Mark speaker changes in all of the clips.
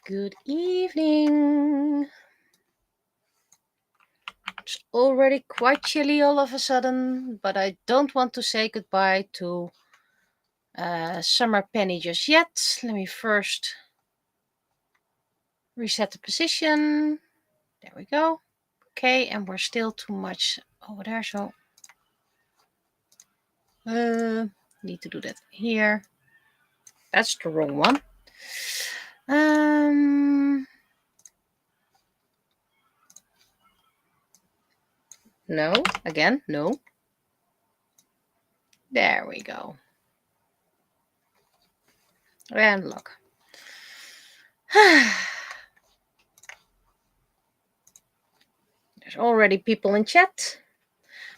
Speaker 1: Good evening. It's already quite chilly all of a sudden, but I don't want to say goodbye to Summer Penny just yet. Let me first reset the position. There we go. Okay, and we're still too much over there, so need to do that here. That's the wrong one. No, again, no. There we go. And look. There's already people in chat.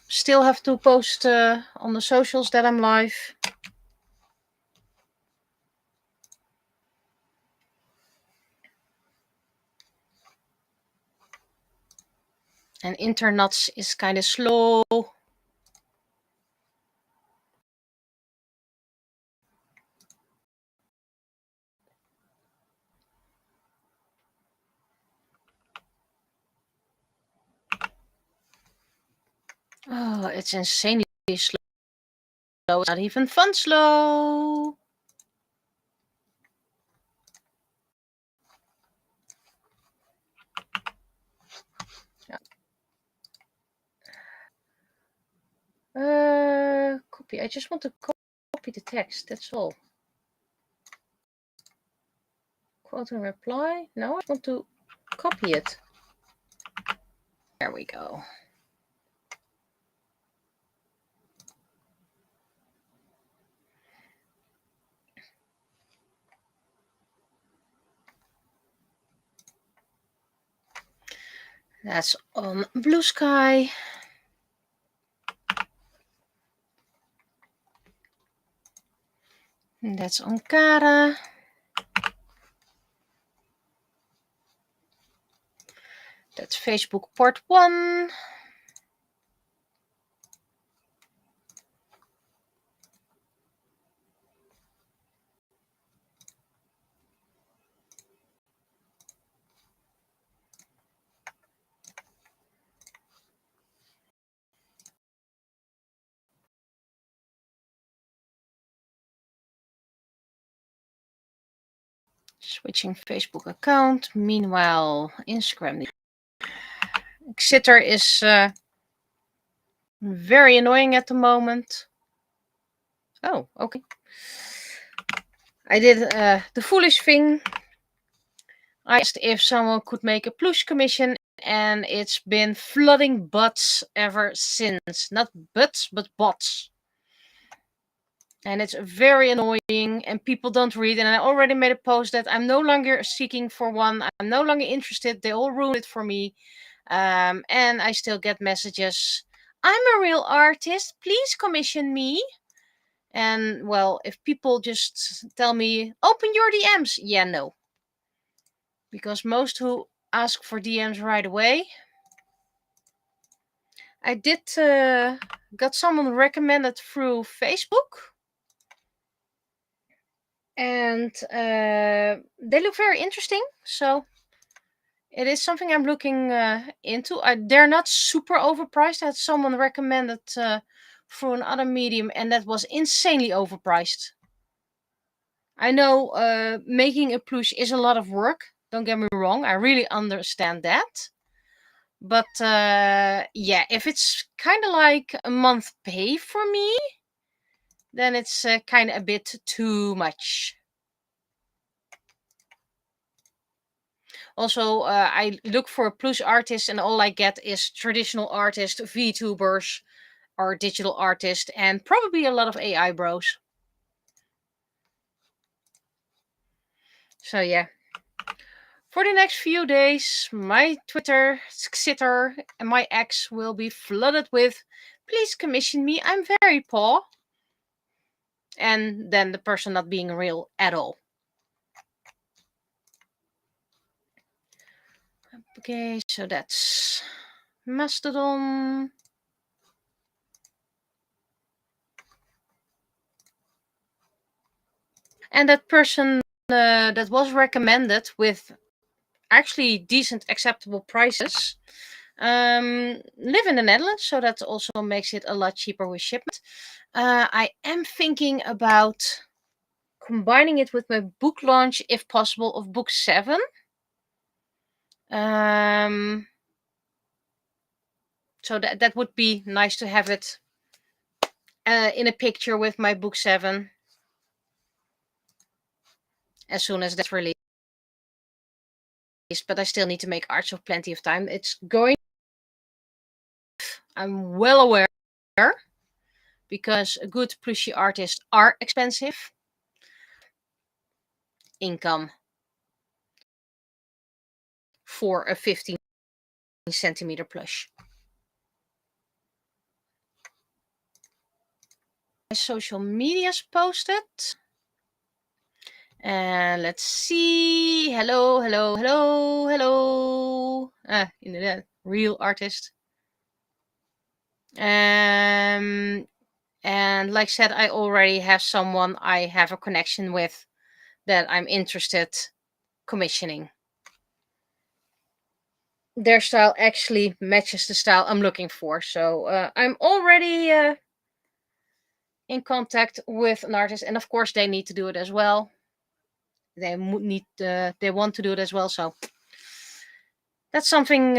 Speaker 1: Still have to post on the socials that I'm live. And internet is kind of slow. Oh, it's insanely slow. It's not even fun slow. Copy. I just want to copy the text. That's all. Quote and reply. No, I want to copy it. There we go. That's on Blue Sky. And that's on Kara. That's Facebook Part 1. Switching Facebook account. Meanwhile, Instagram. Exeter is very annoying at the moment. Oh, okay. I did the foolish thing. I asked if someone could make a plush commission, and it's been flooding bots ever since. Not butts, but bots. And it's very annoying, and people don't read. And I already made a post that I'm no longer seeking for one. I'm no longer interested. They all ruined it for me. And I still get messages. I'm a real artist. Please commission me. And, well, if people just tell me, open your DMs. Yeah, no. Because most who ask for DMs right away. I did got someone recommended through Facebook. And they look very interesting. So it is something I'm looking into. They're not super overpriced. I had someone recommended through another medium, and that was insanely overpriced. I know making a plush is a lot of work. Don't get me wrong. I really understand that. But yeah, if it's kind of like a month pay for me, then it's kind of a bit too much. Also, I look for a plush artist, and all I get is traditional artists, VTubers, or digital artists, and probably a lot of AI bros. So yeah. For the next few days, my Twitter, Xitter, and my X will be flooded with, please commission me, I'm very poor. And then the person not being real at all. Okay, so that's Mastodon. And that person that was recommended with actually decent, acceptable prices. Live in the Netherlands, so that also makes it a lot cheaper with shipment. I am thinking about combining it with my book launch, if possible, of book 7. So that would be nice to have it in a picture with my book 7 as soon as that's released. But I still need to make art, so plenty of time. It's going. I'm well aware, because good plushie artists are expensive. Income for a 15 centimeter plush. My social media's posted. And let's see. Hello, hello, hello, hello. Inderdaad, real artist. And like I said, I already have someone I have a connection with that I'm interested commissioning. Their style actually matches the style I'm looking for. So I'm already in contact with an artist, and of course they need to do it as well. They want to do it as well, so that's something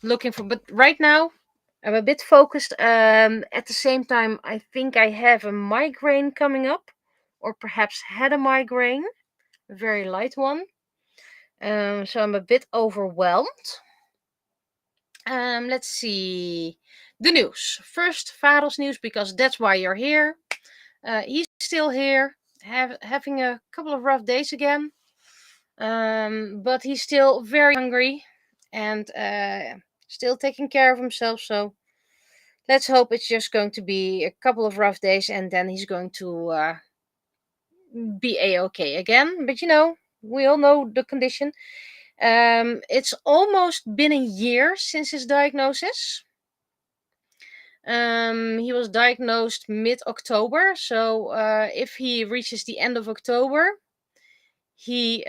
Speaker 1: looking for. But right now I'm a bit focused. At the same time, I think I have a migraine coming up, or perhaps had a migraine, a very light one. So I'm a bit overwhelmed. Let's see. The news. First, Vadel's news, because that's why you're here. He's still here, having a couple of rough days again. But he's still very hungry and still taking care of himself. So let's hope it's just going to be a couple of rough days, and then he's going to be a-okay again. But we all know the condition. It's almost been a year since his diagnosis. He was diagnosed mid-October, so if he reaches the end of October, he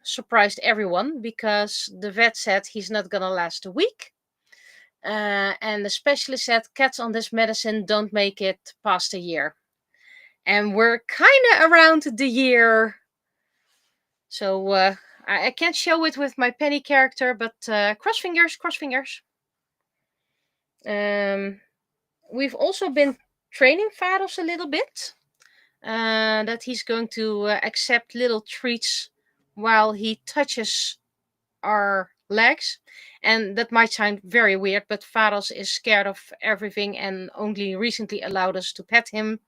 Speaker 1: surprised everyone, because the vet said he's not gonna last a week. And the specialist said cats on this medicine don't make it past a year. And we're kind of around the year. So I can't show it with my penny character, but cross fingers, cross fingers. We've also been training Vados a little bit. That he's going to accept little treats while he touches our legs. And that might sound very weird, but Vados is scared of everything and only recently allowed us to pet him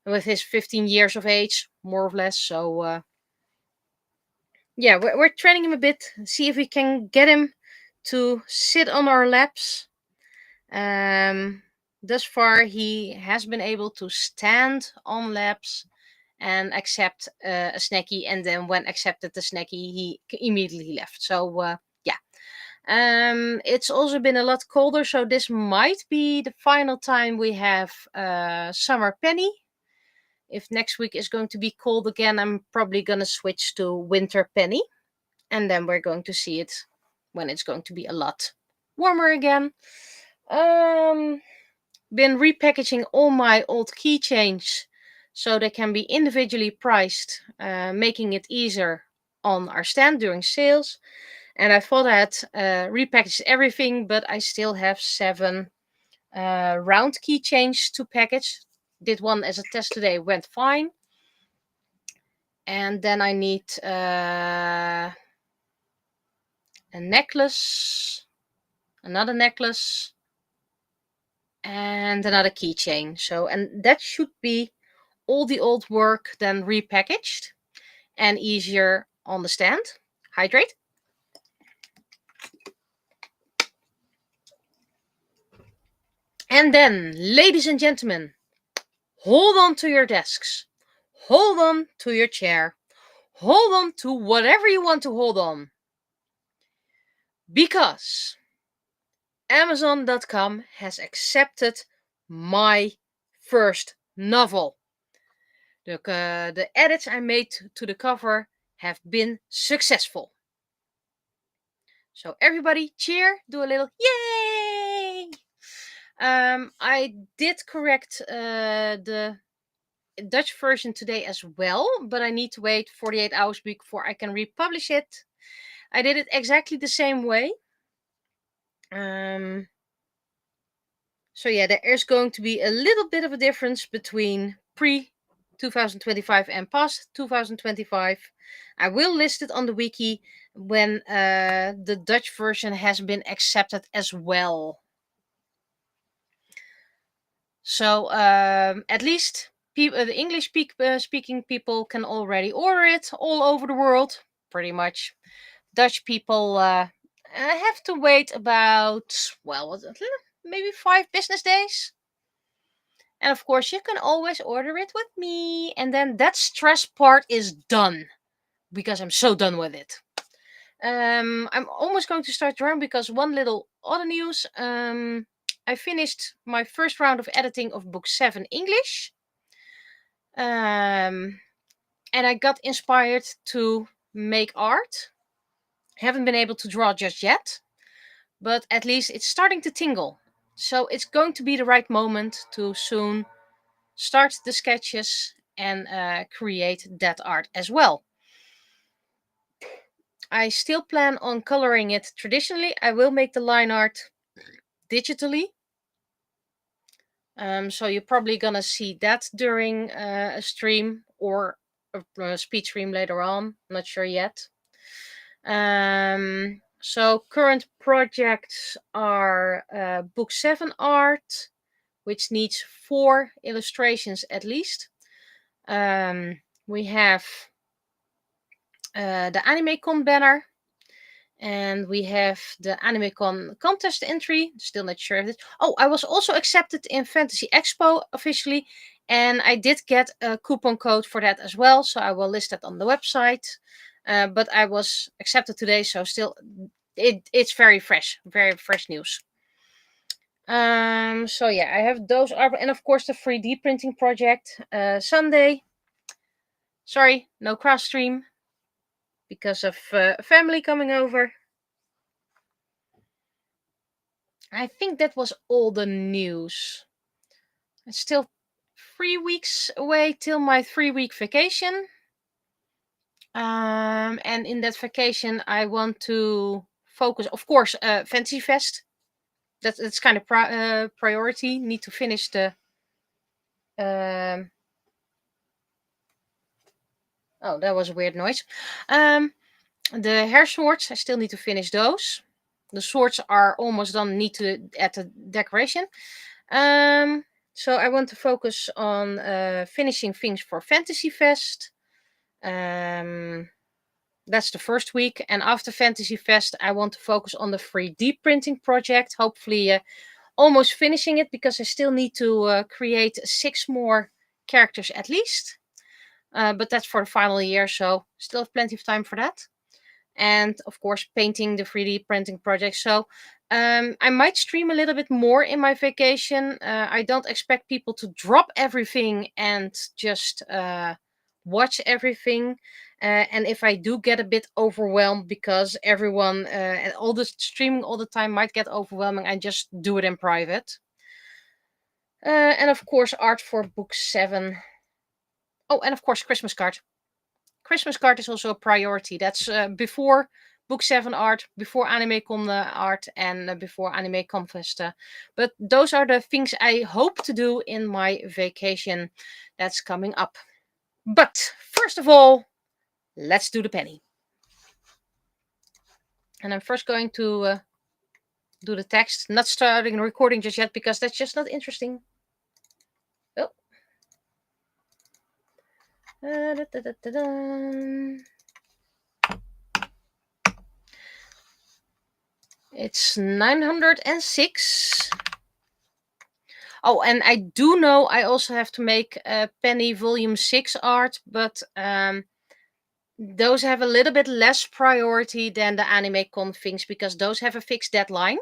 Speaker 1: with his 15 years of age, more or less. So we're training him a bit, see if we can get him to sit on our laps. Thus far, he has been able to stand on laps and accept a snacky, and then when accepted the snacky, he immediately left. So it's also been a lot colder, so this might be the final time we have summer penny. If next week is going to be cold again, I'm probably gonna switch to winter penny, and then we're going to see it when it's going to be a lot warmer again. Been repackaging all my old keychains so they can be individually priced, making it easier on our stand during sales. And I thought I had repackaged everything, but I still have 7 round keychains to package. Did one as a test today, went fine. And then I need a necklace, another necklace, and another keychain. So, and that should be all the old work then repackaged and easier on the stand. Hydrate. And then, ladies and gentlemen, hold on to your desks. Hold on to your chair. Hold on to whatever you want to hold on. Because Amazon.com has accepted my first novel. The edits I made to the cover have been successful. So everybody cheer, do a little yay! I did correct the Dutch version today as well, but I need to wait 48 hours before I can republish it. I did it exactly the same way. So yeah, there is going to be a little bit of a difference between pre 2025 and past 2025. I will list it on the wiki when the Dutch version has been accepted as well. So at least the English speaking people can already order it all over the world, pretty much. Dutch people have to wait about, well, maybe 5 business days. And of course, you can always order it with me. And then that stress part is done because I'm so done with it. I'm almost going to start drawing because one little other news. I finished my first round of editing of book 7 English. And I got inspired to make art. Haven't been able to draw just yet, but at least it's starting to tingle. So it's going to be the right moment to soon start the sketches and create that art as well. I still plan on coloring it traditionally. I will make the line art digitally. So you're probably gonna see that during a stream or a speed stream later on. Not sure yet. So current projects are book 7 art, which needs 4 illustrations at least. We have the AnimeCon banner, and we have the AnimeCon contest entry. Still not sure of it. Oh, I was also accepted in Fantasy Expo officially, and I did get a coupon code for that as well, so I will list that on the website. But I was accepted today, so still it's very fresh news. So yeah, I have those are, and of course the 3D printing project. Sunday. Sorry, no cross stream because of family coming over. I think that was all the news. It's still 3 weeks away till my 3-week vacation. And in that vacation, I want to focus, of course, Fantasy Fest. That's kind of priority. Need to finish the. Oh, that was a weird noise. The hair swords, I still need to finish those. The swords are almost done. Need to add the decoration. So I want to focus on finishing things for Fantasy Fest. That's the first week. And after Fantasy Fest, I want to focus on the 3D printing project. Hopefully almost finishing it because I still need to create 6 more characters at least. But that's for the final year, so still have plenty of time for that. And of course, painting the 3D printing project. So I might stream a little bit more in my vacation. I don't expect people to drop everything and just watch everything. And if I do get a bit overwhelmed because everyone and all the streaming all the time might get overwhelming, I just do it in private. And of course, art for book 7. Oh, and of course, Christmas card. Christmas card is also a priority. That's before book 7 art, before AnimeCon art, and before AnimeCon Festa. But those are the things I hope to do in my vacation that's coming up. But first of all, let's do the penny. And I'm first going to do the text. Not starting recording just yet because that's just not interesting. Oh. It's 906. Oh, and I do know I also have to make Penny Volume 6 art, but those have a little bit less priority than the AnimeCon things because those have a fixed deadline.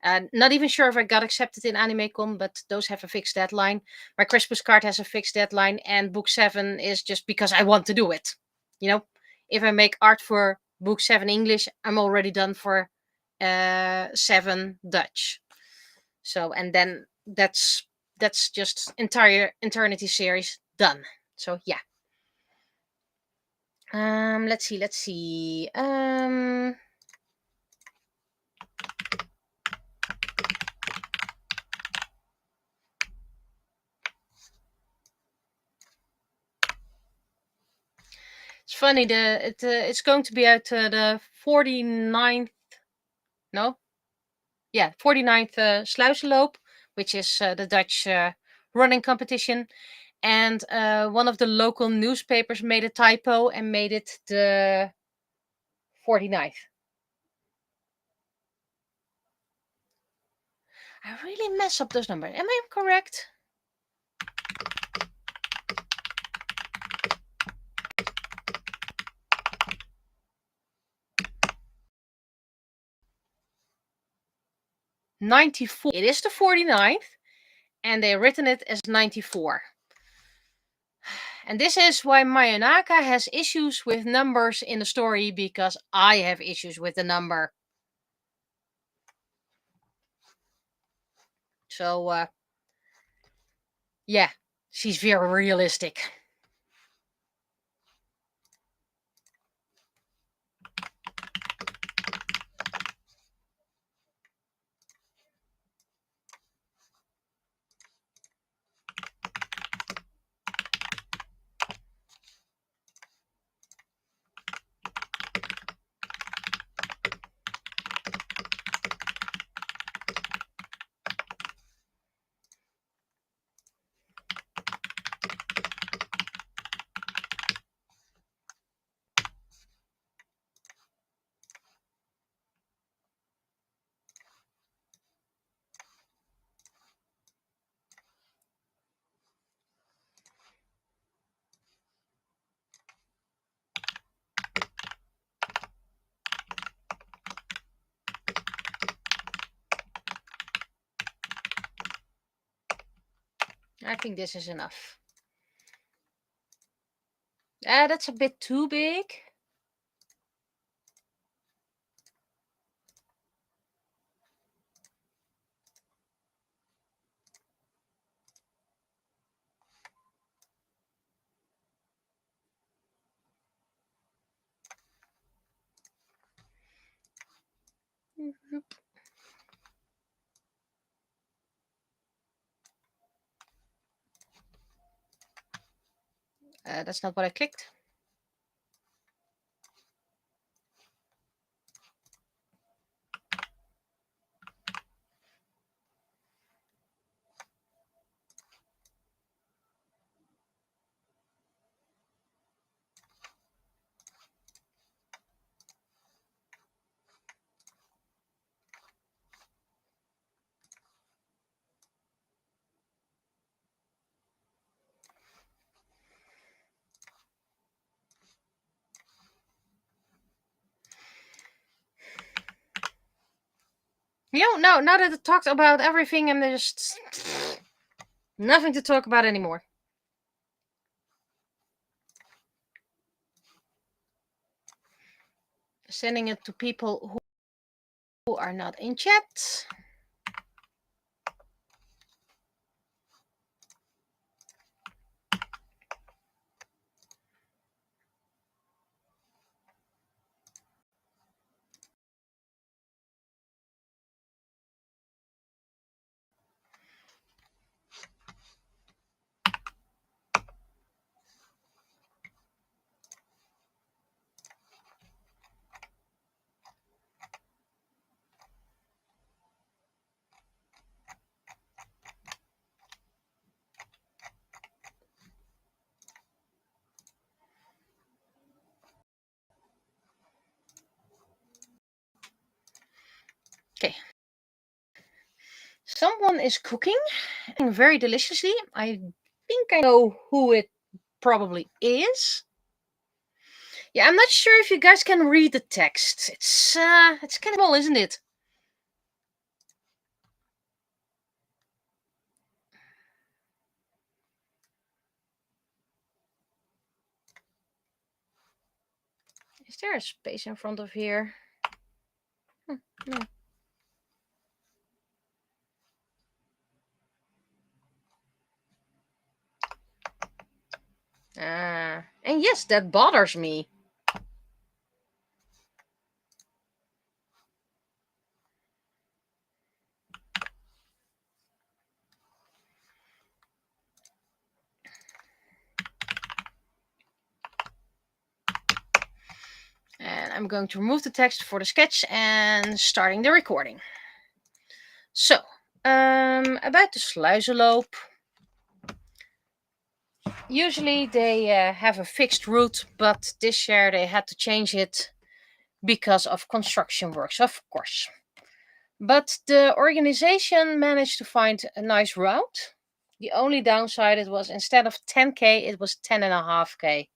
Speaker 1: Not even sure if I got accepted in AnimeCon, but those have a fixed deadline. My Christmas card has a fixed deadline, and book 7 is just because I want to do it. You know, if I make art for book 7 English, I'm already done for 7 Dutch. So, and then that's just entire Eternity series done. So yeah. Let's see. It's funny. It's going to be out the 49th. No. Yeah, 49th Sluizenloop, which is the Dutch running competition. And one of the local newspapers made a typo and made it the 49th. I really mess up those numbers. Am I correct? '94. It is the 49th, and they written it as 94. And this is why Mayonaka has issues with numbers in the story, because I have issues with the number. So, yeah, she's very realistic. I think this is enough. That's a bit too big. That's not what I clicked. Now that I talked about everything, and there's just nothing to talk about anymore. Sending it to people who are not in chat. Okay. Someone is cooking very deliciously. I think I know who it probably is. Yeah, I'm not sure if you guys can read the text. It's kind of small, isn't it? Is there a space in front of here? No. And yes, that bothers me. And I'm going to remove the text for the sketch and starting the recording. So, about the sluizenloop. Usually they have a fixed route, but this year they had to change it because of construction works, of course. But the organization managed to find a nice route. The only downside it was instead of 10k, it was 10.5k.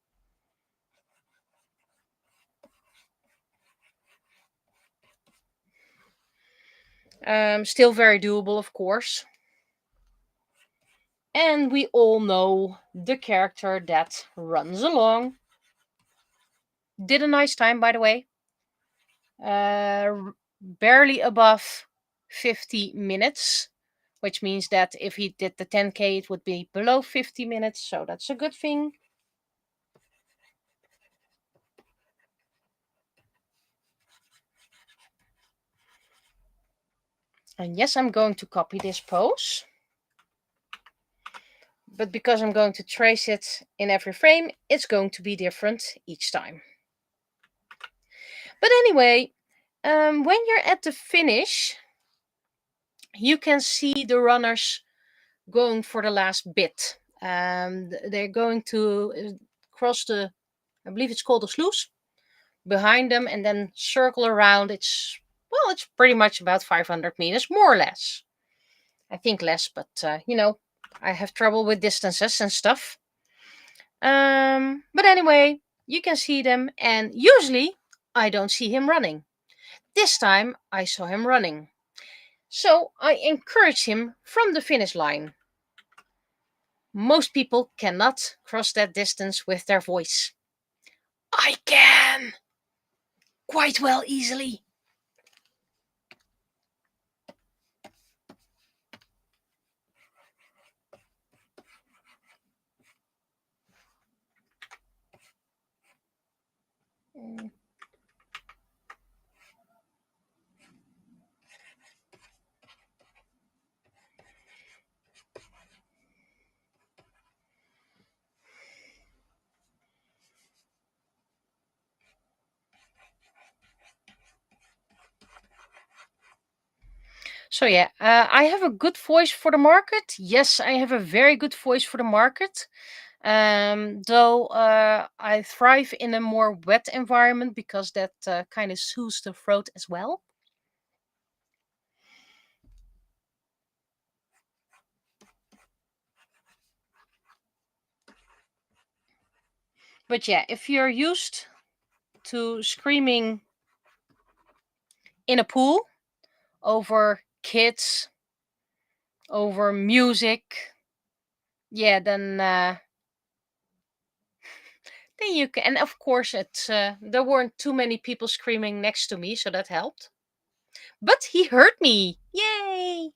Speaker 1: Still very doable, of course. And we all know the character that runs along. Did a nice time, by the way. Barely above 50 minutes, which means that if he did the 10k, it would be below 50 minutes. So that's a good thing. And yes, I'm going to copy this pose. But because I'm going to trace it in every frame, it's going to be different each time. But anyway, when you're at the finish, you can see the runners going for the last bit. They're going to cross the, I believe it's called the sluice, behind them and then circle around. It's pretty much about 500 meters, more or less. I think less, but I have trouble with distances and stuff. But anyway, you can see them, and usually I don't see him running. This time I saw him running. So I encourage him from the finish line. Most people cannot cross that distance with their voice. I can! Quite well, easily. So yeah, I have a good voice for the market. Yes, I have a very good voice for the market. Though I thrive in a more wet environment because that kind of soothes the throat as well. But yeah, if you're used to screaming in a pool over kids, over music, yeah, then you can. And of course, there weren't too many people screaming next to me, so that helped. But he heard me. Yay!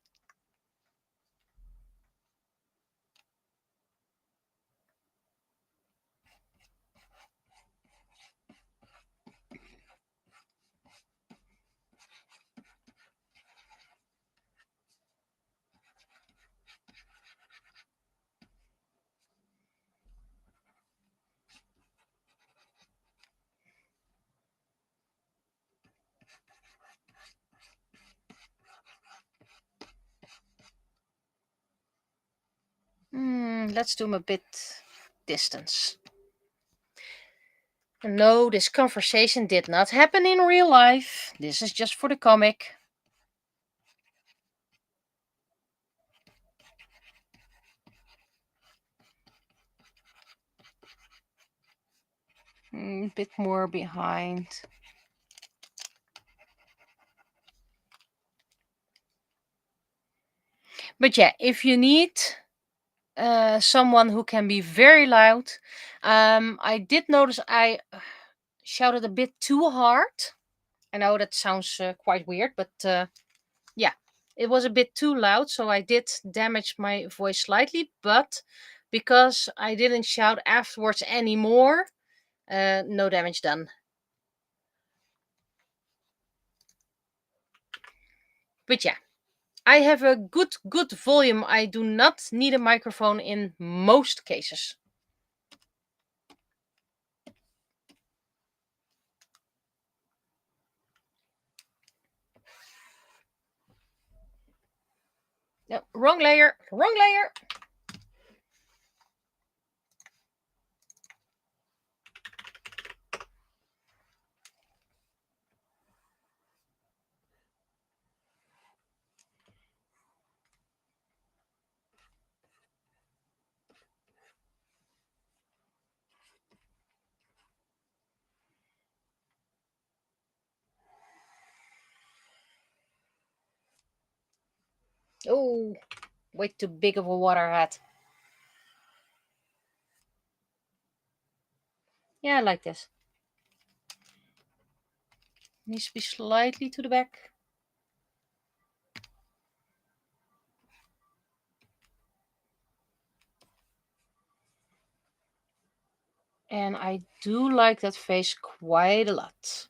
Speaker 1: Let's do him a bit distance. No, this conversation did not happen in real life. This is just for the comic. A bit more behind. But yeah, if you need someone who can be very loud, I did notice shouted a bit too hard. I know that sounds quite weird, but yeah, it was a bit too loud, so I did damage my voice slightly, but because I didn't shout afterwards anymore, no damage done. But yeah, I have a good volume. I do not need a microphone in most cases. No, wrong layer, wrong layer. Oh, way too big of a water hat. Yeah, I like this. Needs to be slightly to the back. And I do like that face quite a lot.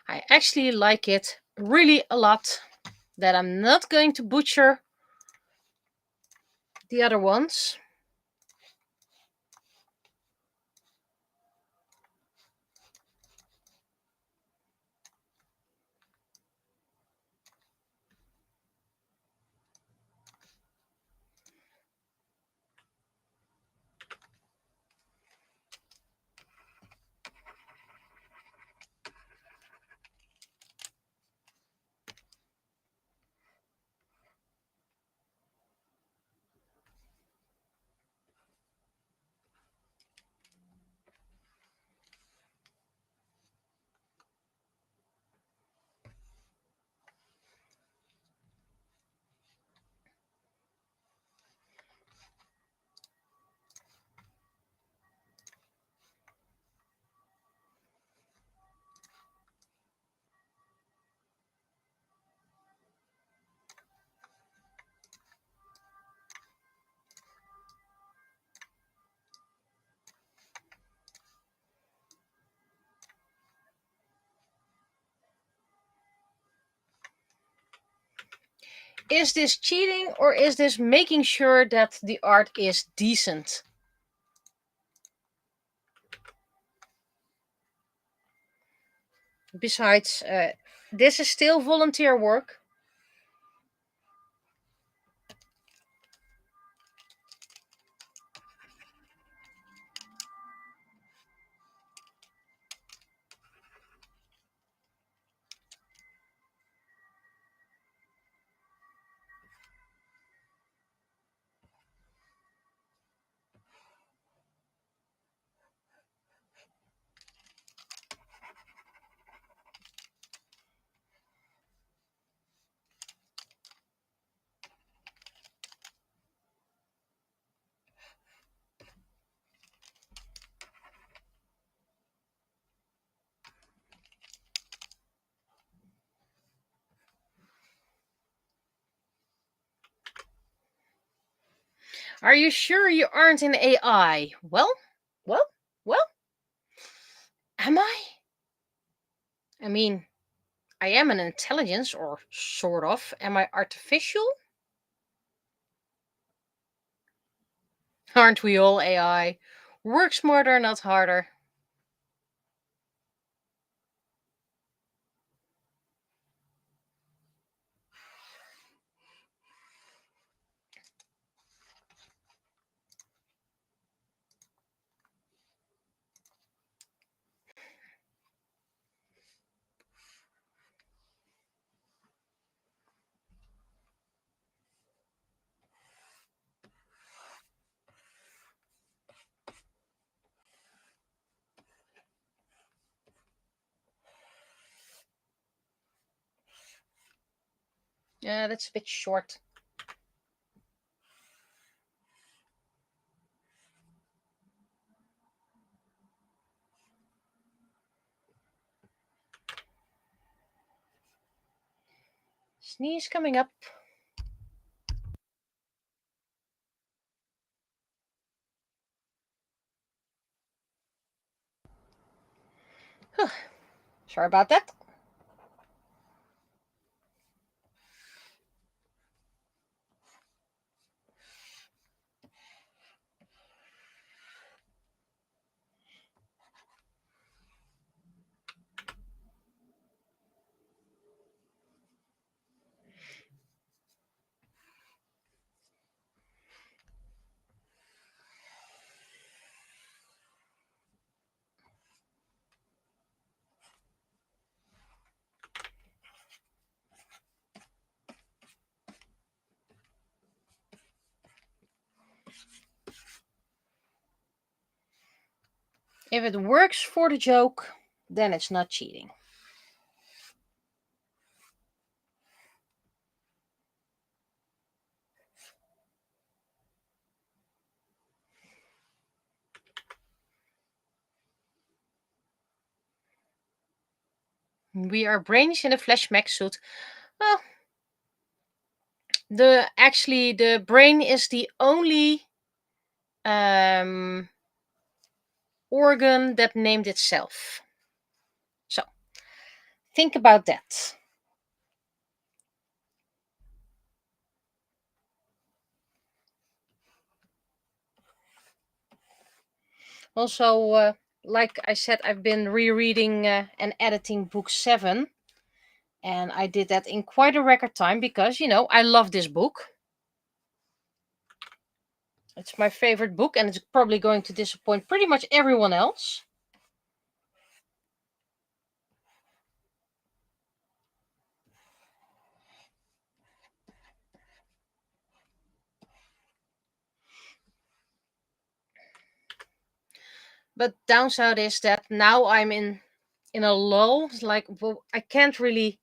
Speaker 1: I actually like it really a lot, that I'm not going to butcher the other ones. Is this cheating or is this making sure that the art is decent? Besides, this is still volunteer work. Are you sure you aren't an AI? Well, well, well. Am I? I mean, I am an intelligence, or sort of. Am I artificial? Aren't we all AI? Work smarter, not harder. Yeah, that's a bit short. Sneeze coming up. Sorry about that. If it works for the joke, then it's not cheating. We are brains in a flesh mech suit. Well, the brain is the only organ that named itself. So think about that. Also, like I said, I've been rereading and editing book 7. And I did that in quite a record time because, I love this book. It's my favorite book, and it's probably going to disappoint pretty much everyone else. But downside is that now I'm in a lull. It's like, well, I can't really.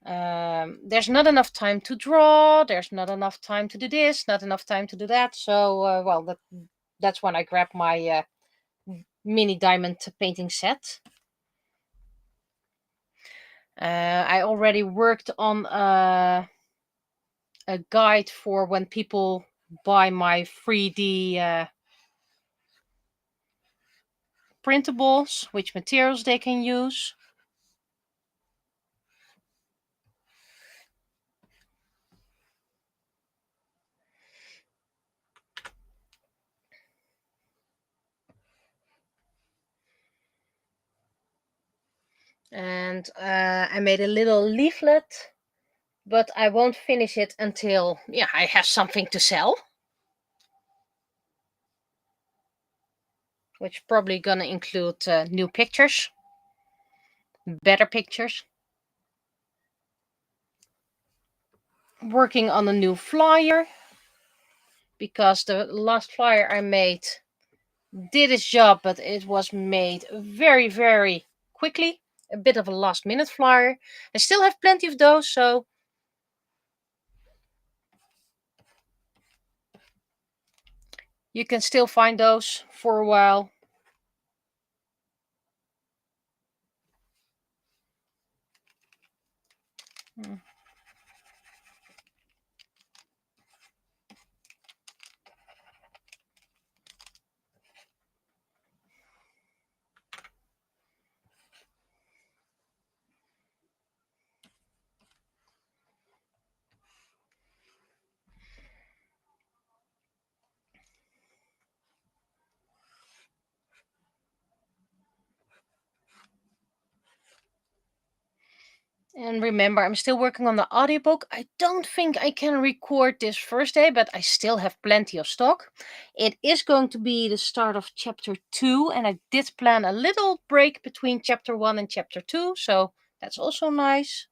Speaker 1: There's not enough time to draw. There's not enough time to do this. Not enough time to do that. So, that's when I grab my mini diamond painting set. I already worked on a guide for when people buy my 3D printables, which materials they can use. And I made a little leaflet, but I won't finish it until I have something to sell, which probably gonna include new pictures, better pictures. Working on a new flyer because the last flyer I made did its job, but it was made very, very quickly. A bit of a last minute flyer. I still have plenty of those, so you can still find those for a while. And remember, I'm still working on the audiobook. I don't think I can record this first day, but I still have plenty of stock. It is going to be the start of chapter 2, and I did plan a little break between chapter 1 and chapter 2, so that's also nice.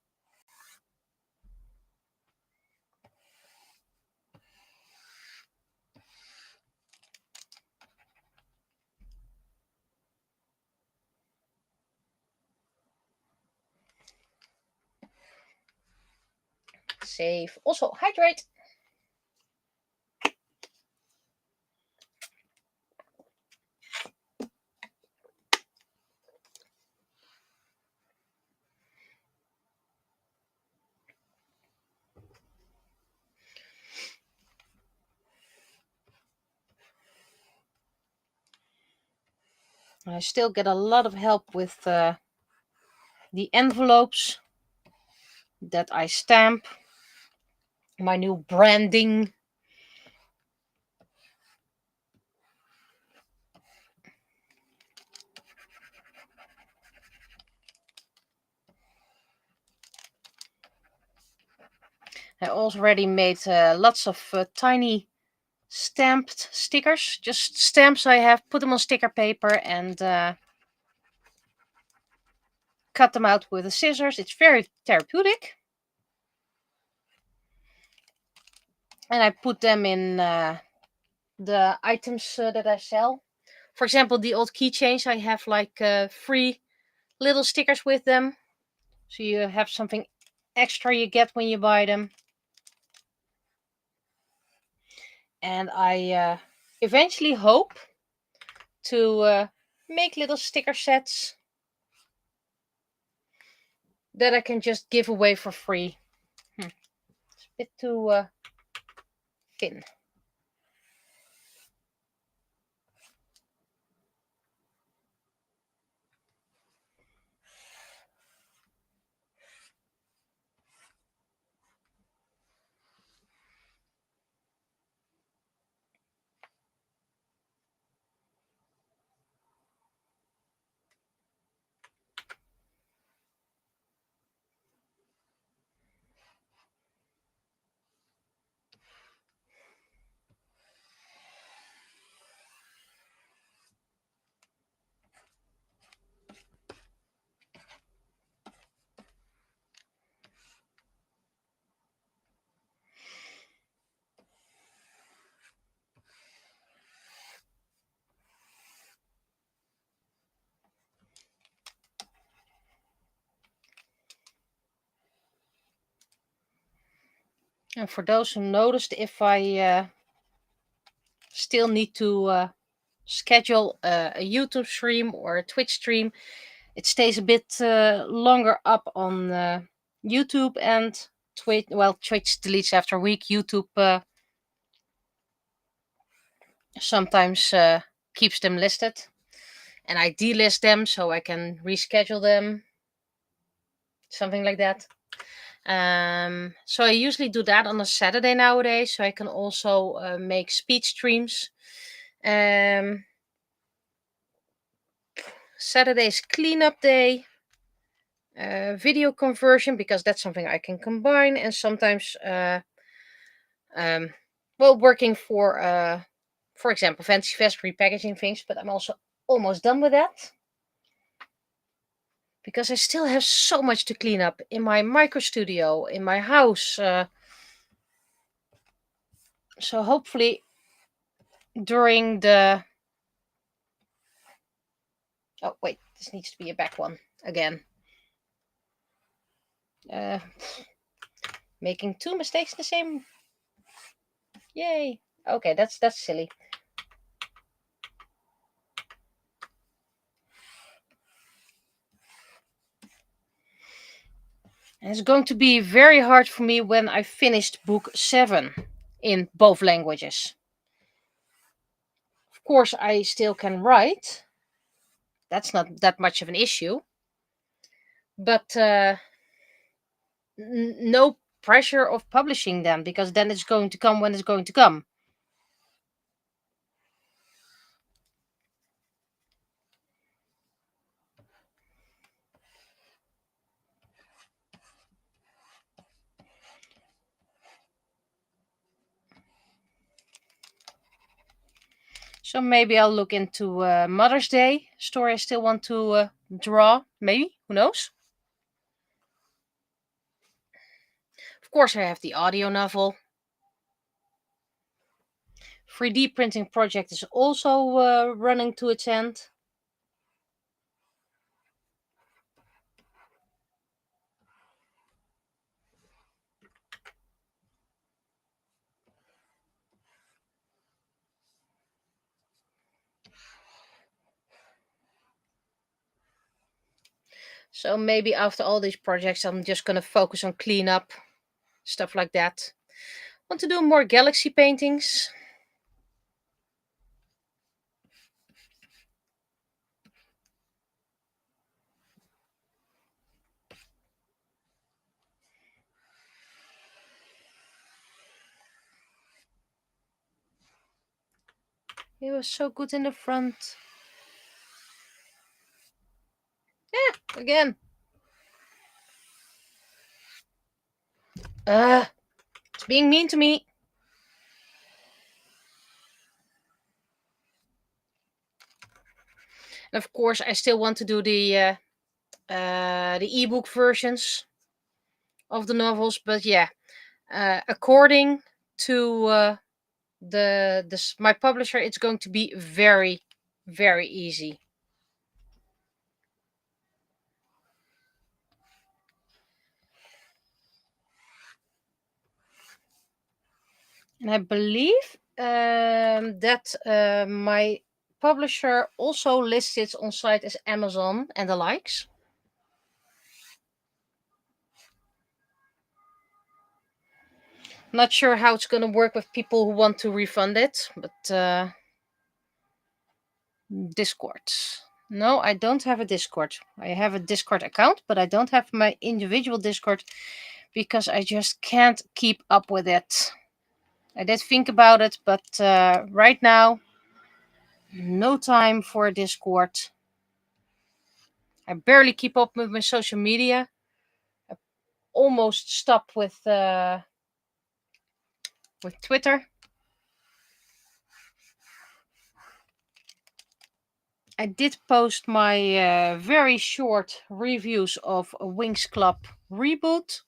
Speaker 1: safe. Also, hydrate. I still get a lot of help with the envelopes that I stamp. My new branding. I already made lots of tiny stamped stickers. Just stamps I have, put them on sticker paper and cut them out with the scissors. It's very therapeutic. And I put them in the items that I sell. For example, the old keychains, I have like 3 little stickers with them. So you have something extra you get when you buy them. And I eventually hope to make little sticker sets that I can just give away for free. It's a bit too thin. And for those who noticed, if I still need to schedule a YouTube stream or a Twitch stream, it stays a bit longer up on YouTube and Twitch. Well, Twitch deletes after a week. YouTube sometimes keeps them listed. And I delist them so I can reschedule them. Something like that. So I usually do that on a Saturday nowadays, so I can also make speech streams. Saturday's cleanup day, video conversion, because that's something I can combine, and sometimes, working for example, Fancy Fest repackaging things, but I'm also almost done with that. Because I still have so much to clean up in my micro studio, in my house. So hopefully during the... Oh, wait, this needs to be a back one again. Making 2 mistakes in the same... Yay. Okay, that's silly. And it's going to be very hard for me when I finished book 7 in both languages. Of course, I still can write. That's not that much of an issue. But no pressure of publishing them, because then it's going to come when it's going to come. So maybe I'll look into Mother's Day story I still want to draw. Maybe, who knows? Of course, I have the audio novel. 3D printing project is also running to its end. So maybe after all these projects, I'm just going to focus on cleanup, stuff like that. Want to do more galaxy paintings. He was so good in the front. Yeah, again. It's being mean to me. And of course, I still want to do the ebook versions of the novels, but yeah, according to my publisher, it's going to be very, very easy. And I believe that my publisher also lists it on site as Amazon and the likes. Not sure how it's going to work with people who want to refund it, but Discord. No, I don't have a Discord. I have a Discord account, but I don't have my individual Discord because I just can't keep up with it. I did think about it, but right now, no time for a Discord. I barely keep up with my social media. I almost stopped with Twitter. I did post my very short reviews of a Wings Club reboot.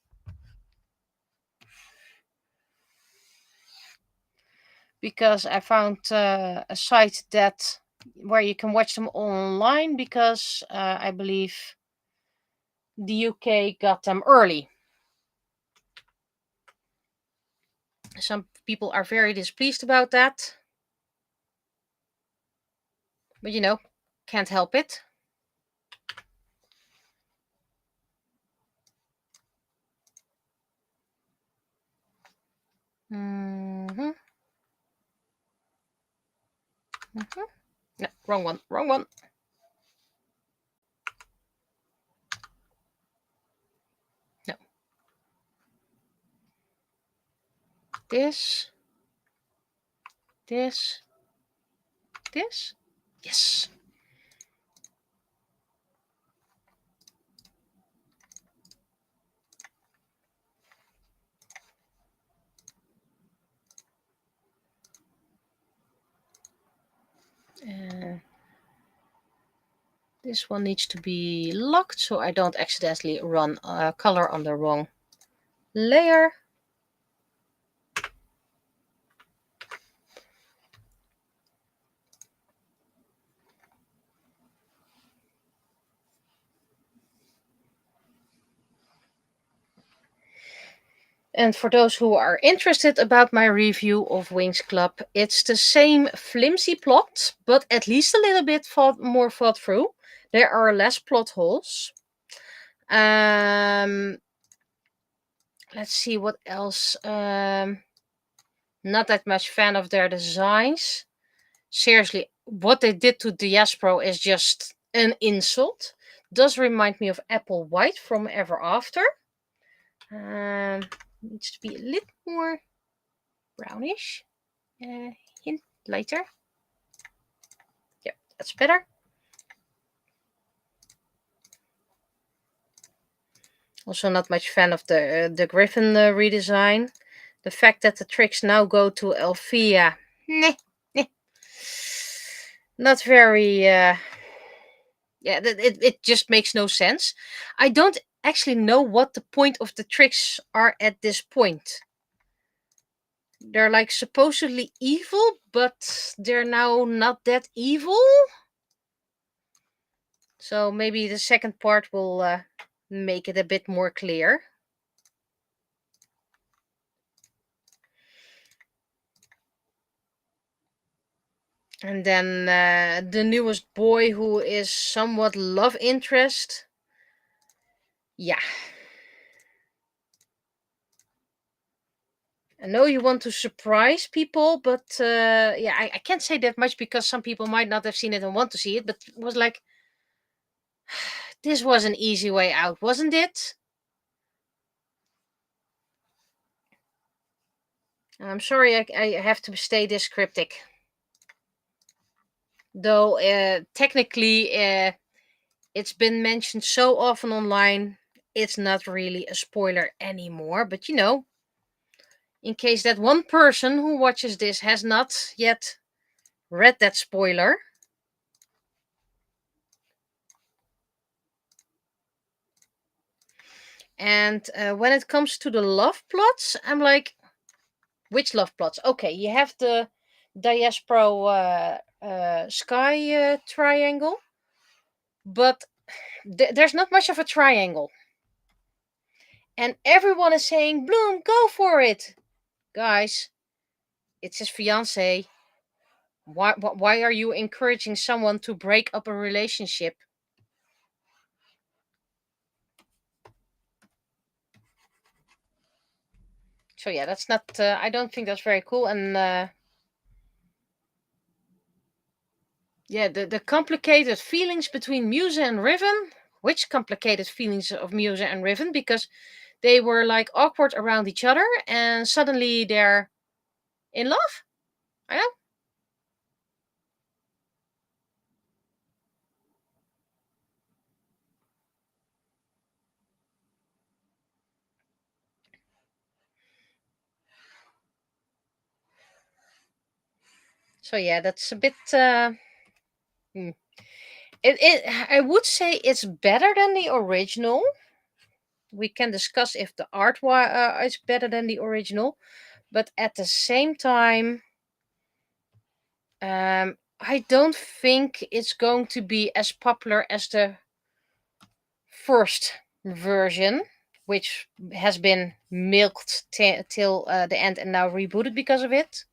Speaker 1: Because I found a site where you can watch them online because I believe the UK got them early. Some people are very displeased about that. But can't help it. Mm-hmm. Mm-hmm. No, wrong one. Wrong one. No. This. This. This. Yes. This one needs to be locked so I don't accidentally run color on the wrong layer. And for those who are interested about my review of Wings Club, it's the same flimsy plot, but at least a little bit more thought through. There are less plot holes. Let's see what else. Not that much fan of their designs. Seriously, what they did to Diaspro is just an insult. Does remind me of Apple White from Ever After. Needs to be a little more brownish. Hint lighter. Yep, that's better. Also not much fan of the Griffin redesign. The fact that the tricks now go to Elfia. Not very... yeah, it just makes no sense. I don't actually know what the point of the tricks are at this point. They're like supposedly evil, but they're now not that evil. So maybe the second part will make it a bit more clear. And then the newest boy who is somewhat love interest. Yeah. I know you want to surprise people, but yeah, I can't say that much because some people might not have seen it and want to see it. But it was like, this was an easy way out, wasn't it? I'm sorry, I have to stay this cryptic. Though technically, it's been mentioned so often online, it's not really a spoiler anymore. But in case that one person who watches this has not yet read that spoiler. And when it comes to the love plots, I'm like, which love plots? Okay, you have the Diaspro Sky triangle, but there's not much of a triangle. And everyone is saying, Bloom, go for it. Guys, it's his fiance. Why are you encouraging someone to break up a relationship? So yeah, that's not. I don't think that's very cool. And yeah, the complicated feelings between Musa and Riven. Which complicated feelings of Musa and Riven? Because they were like awkward around each other, and suddenly they're in love. I know. So yeah, that's a bit. Hmm. I would say it's better than the original. We can discuss if the art is better than the original, but at the same time, I don't think it's going to be as popular as the first version, which has been milked till the end and now rebooted because of it.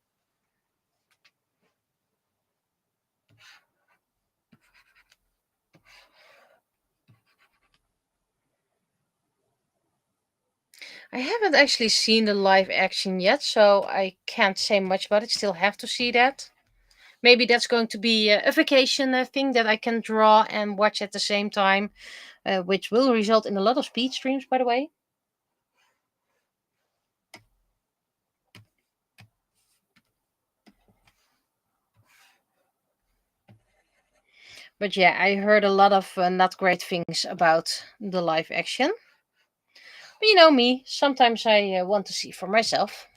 Speaker 1: I haven't actually seen the live action yet, so I can't say much about it. Still have to see that. Maybe that's going to be a vacation thing that I can draw and watch at the same time, which will result in a lot of speed streams, by the way. But yeah, I heard a lot of not great things about the live action. But you know me, sometimes I want to see for myself.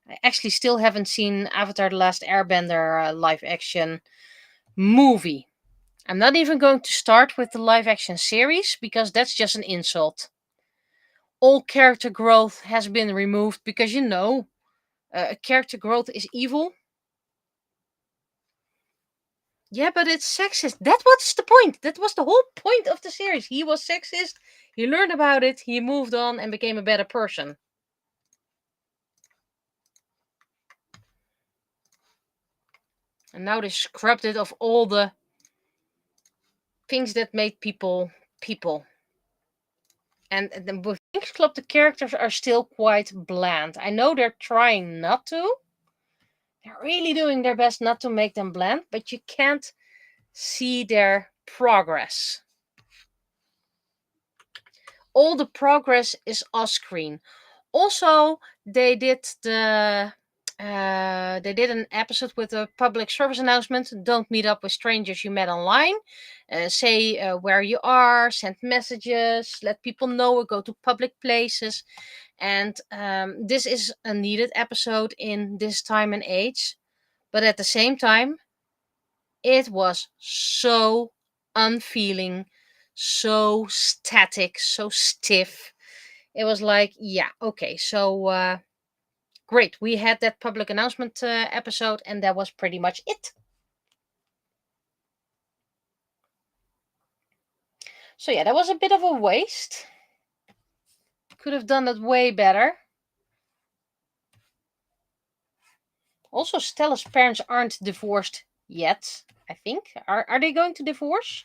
Speaker 1: I actually still haven't seen Avatar: The Last Airbender live action movie. I'm not even going to start with the live action series because that's just an insult. All character growth has been removed because character growth is evil. Yeah, but it's sexist. That was the point. That was the whole point of the series. He was sexist. He learned about it. He moved on and became a better person. And now they scrubbed it of all the things that made people people. And with Winx Club, the characters are still quite bland. I know they're trying not to. They're really doing their best not to make them bland, but you can't see their progress. All the progress is off screen. Also, they did an episode with a public service announcement. Don't meet up with strangers you met online. Say where you are, send messages, let people know, or go to public places. And this is a needed episode in this time and age. But at the same time, it was so unfeeling, so static, so stiff. It was like, yeah, okay, so great. We had that public announcement episode, and that was pretty much it. So yeah, that was a bit of a waste. Could have done it way better. Also, Stella's parents aren't divorced yet, I think. Are they going to divorce?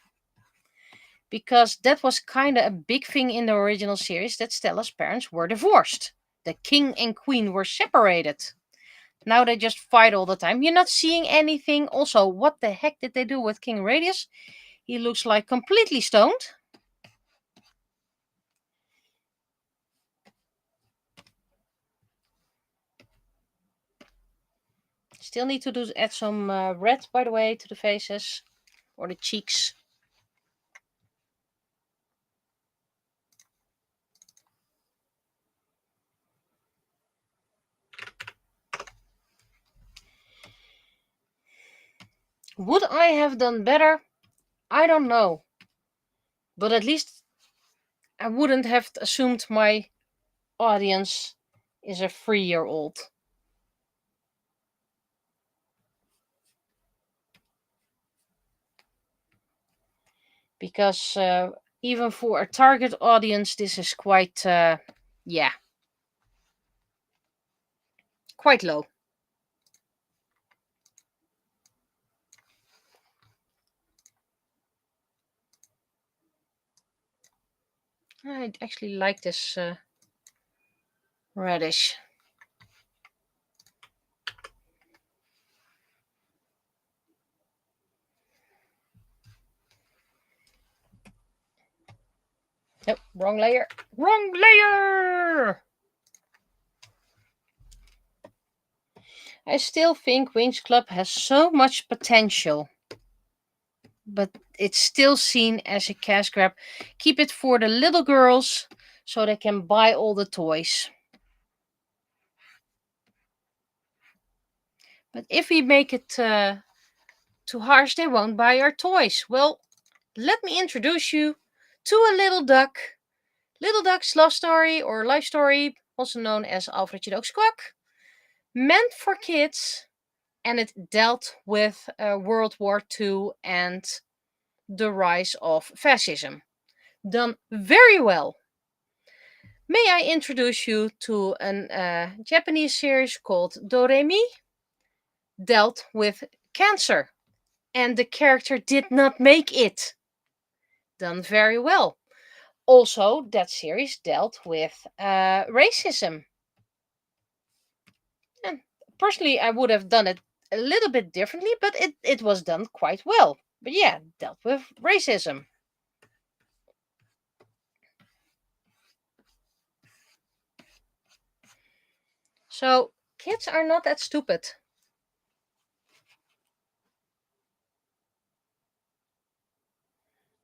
Speaker 1: because that was kind of a big thing in the original series, that Stella's parents were divorced. The king and queen were separated. Now they just fight all the time. You're not seeing anything. Also, what the heck did they do with King Radius? He looks like completely stoned. Still need to add some red, by the way, to the faces or the cheeks. Would I have done better? I don't know. But at least I wouldn't have assumed my audience is a 3-year-old. Because even for a target audience, this is quite, yeah, quite low. I actually like this reddish. Nope, wrong layer. Wrong layer! I still think Winx Club has so much potential. But it's still seen as a cash grab. Keep it for the little girls so they can buy all the toys. But if we make it too harsh, they won't buy our toys. Well, let me introduce you to a little duck. Little Duck's love story or life story, also known as Alfred Dogs Quack, meant for kids, and it dealt with World War II and the rise of fascism. Done very well. May I introduce you to a Japanese series called Doremi? Dealt with cancer, and the character did not make it. Done very well. Also, that series dealt with racism. And personally, I would have done it a little bit differently, but it was done quite well. But yeah, dealt with racism. So, kids are not that stupid.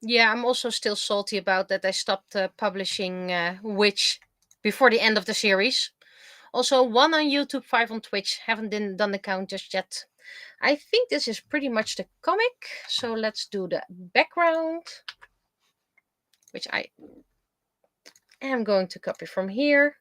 Speaker 1: Yeah, I'm also still salty about that. I stopped publishing Witch before the end of the series. Also, 1 on YouTube, 5 on Twitch. Haven't done the count just yet. I think this is pretty much the comic. So let's do the background, which I am going to copy from here.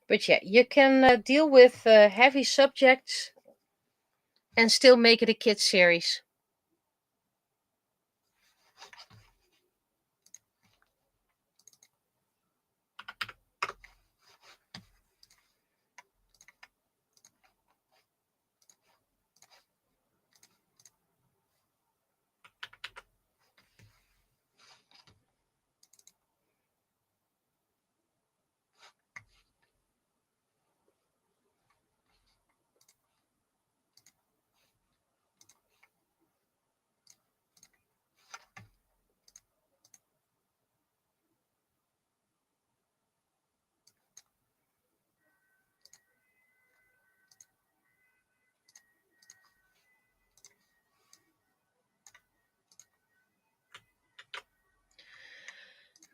Speaker 1: But yeah, you can deal with heavy subjects and still make it a kids series.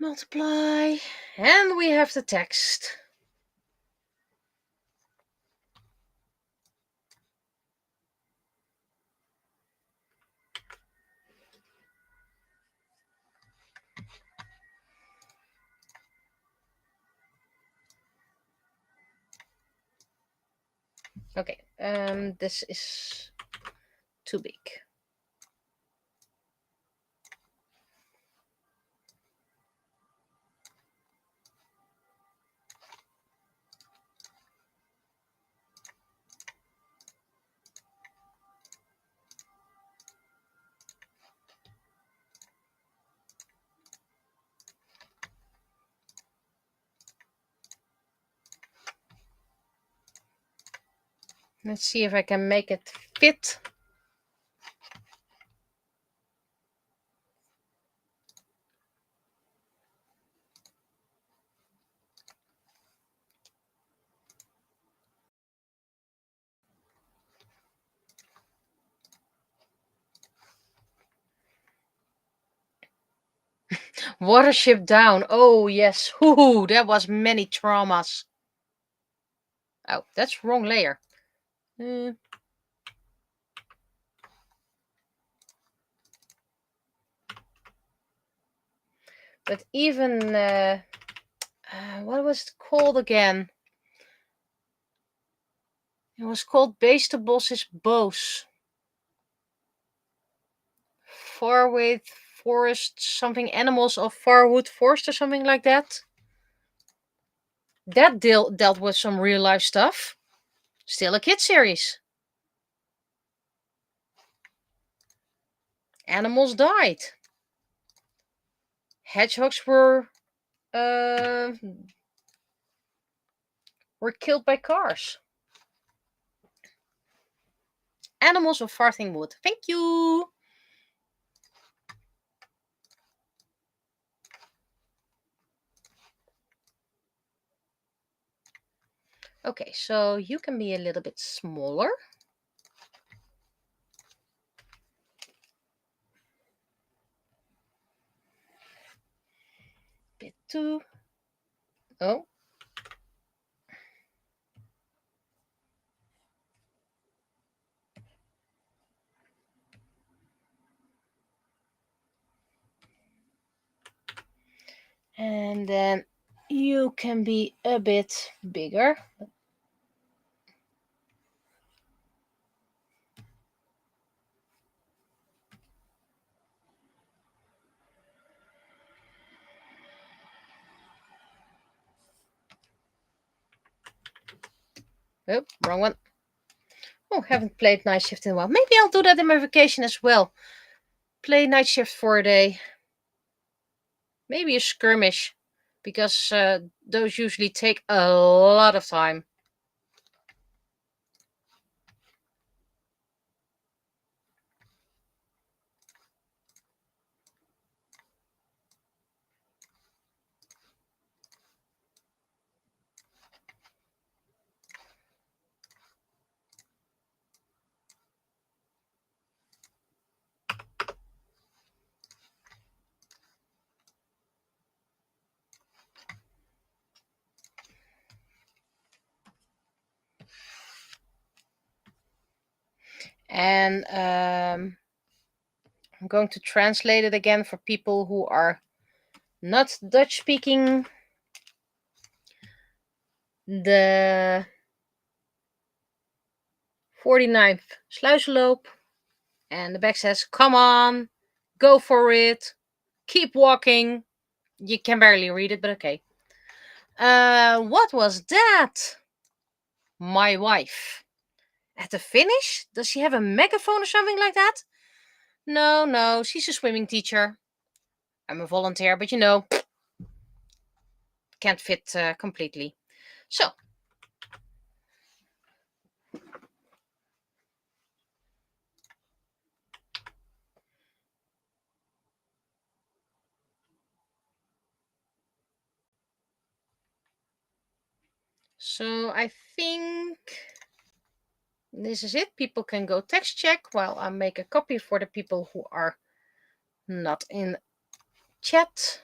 Speaker 1: Multiply, and we have the text. Okay, this is too big. Let's see if I can make it fit. Watership Down. Oh, yes. Ooh, that was many traumas. Oh, that's wrong layer. But even, what was it called again? It was called Beestenbos Boos. Farwood Forest, something Animals of Farwood Forest or something like that. That dealt with some real life stuff. Still a kid series. Animals died. Hedgehogs were killed by cars. Animals of Farthingwood. Thank you. Okay, so you can be a little bit smaller. Bit too. Oh. And then you can be a bit bigger. Oh, wrong one. Oh, haven't played Night Shift in a while. Maybe I'll do that in my vacation as well. Play Night Shift for a day. Maybe a skirmish, because those usually take a lot of time. And I'm going to translate it again for people who are not Dutch speaking. The 49th sluizenloop. And the back says, come on, go for it, keep walking. You can barely read it, but okay. What was that? My wife. At the finish? Does she have a megaphone or something like that? No, she's a swimming teacher. I'm a volunteer, but can't fit completely. So I think this is it. People can go text check while I make a copy for the people who are not in chat.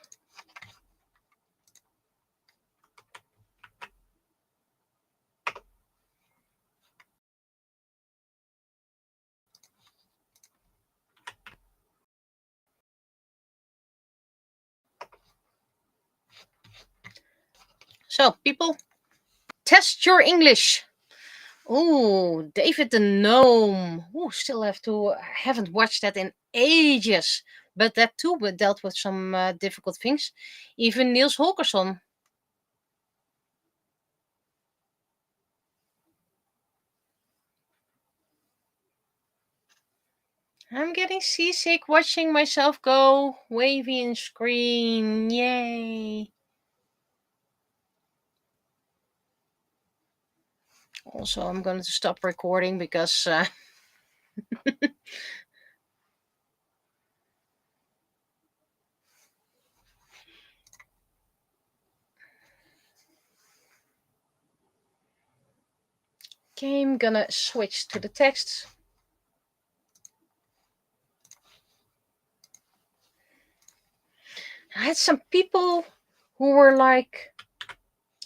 Speaker 1: So, people, test your English. Oh, David the Gnome. Oh, haven't watched that in ages. But that too dealt with some difficult things. Even Niels Holgersson. I'm getting seasick watching myself go wavy in screen. Yay. Also, I'm going to stop recording because okay, I'm gonna switch to the text. I had some people who were like,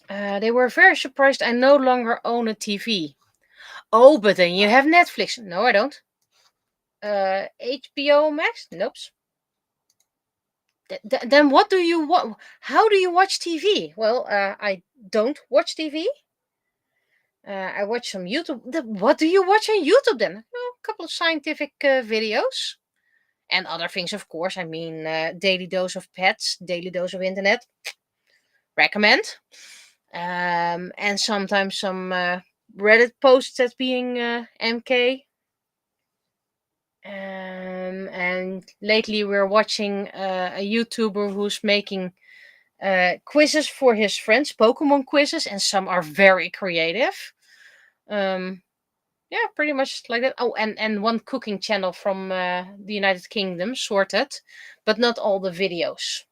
Speaker 1: they were very surprised I no longer own a TV. Oh, but then you have Netflix. No, I don't. HBO Max? Nope. Then what do you want? How do you watch TV? Well, I don't watch TV. I watch some YouTube. What do you watch on YouTube then? Well, a couple of scientific videos and other things, of course. I mean, daily dose of pets, daily dose of internet. Recommend. And sometimes some Reddit posts that's being MK. And lately we're watching a YouTuber who's making quizzes for his friends, Pokemon quizzes, and some are very creative. Yeah, pretty much like that. Oh, and one cooking channel from the United Kingdom, Sorted, but not all the videos.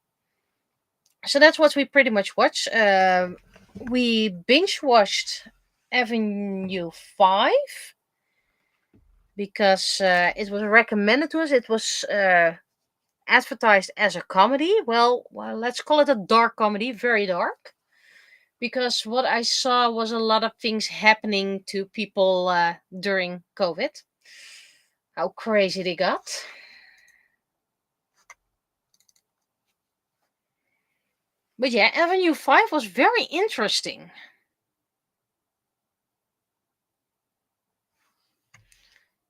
Speaker 1: So that's what we pretty much watch. We binge watched Avenue 5 because it was recommended to us. It was advertised as a comedy. Well, let's call it a dark comedy, very dark. Because what I saw was a lot of things happening to people during COVID. How crazy they got. But yeah, Avenue 5 was very interesting.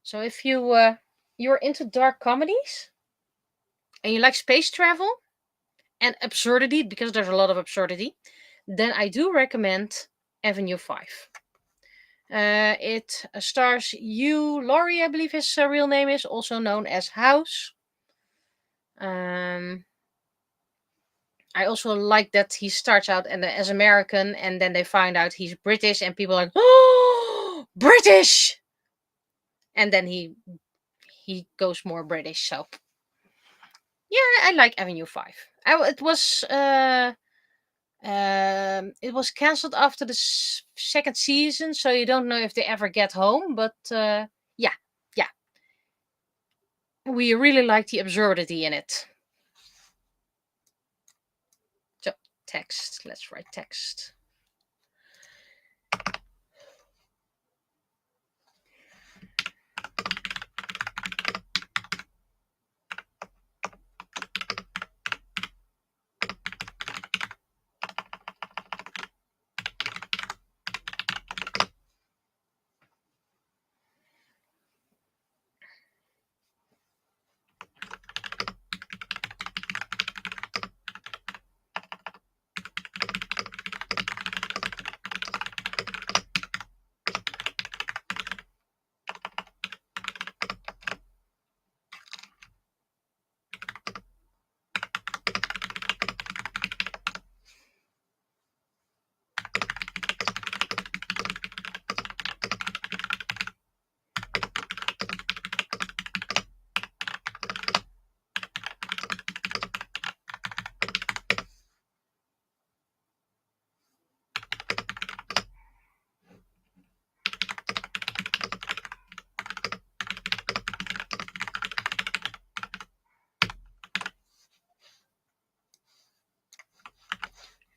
Speaker 1: So if you're into dark comedies and you like space travel and absurdity, because there's a lot of absurdity, then I do recommend Avenue 5. It stars Hugh Laurie, I believe his real name is, also known as House. I also like that he starts out as American and then they find out he's British and people are like, oh, British! And then he goes more British. So yeah, I like Avenue 5. It was cancelled after the second season, so you don't know if they ever get home. But yeah, we really like the absurdity in it. So text. Let's write text.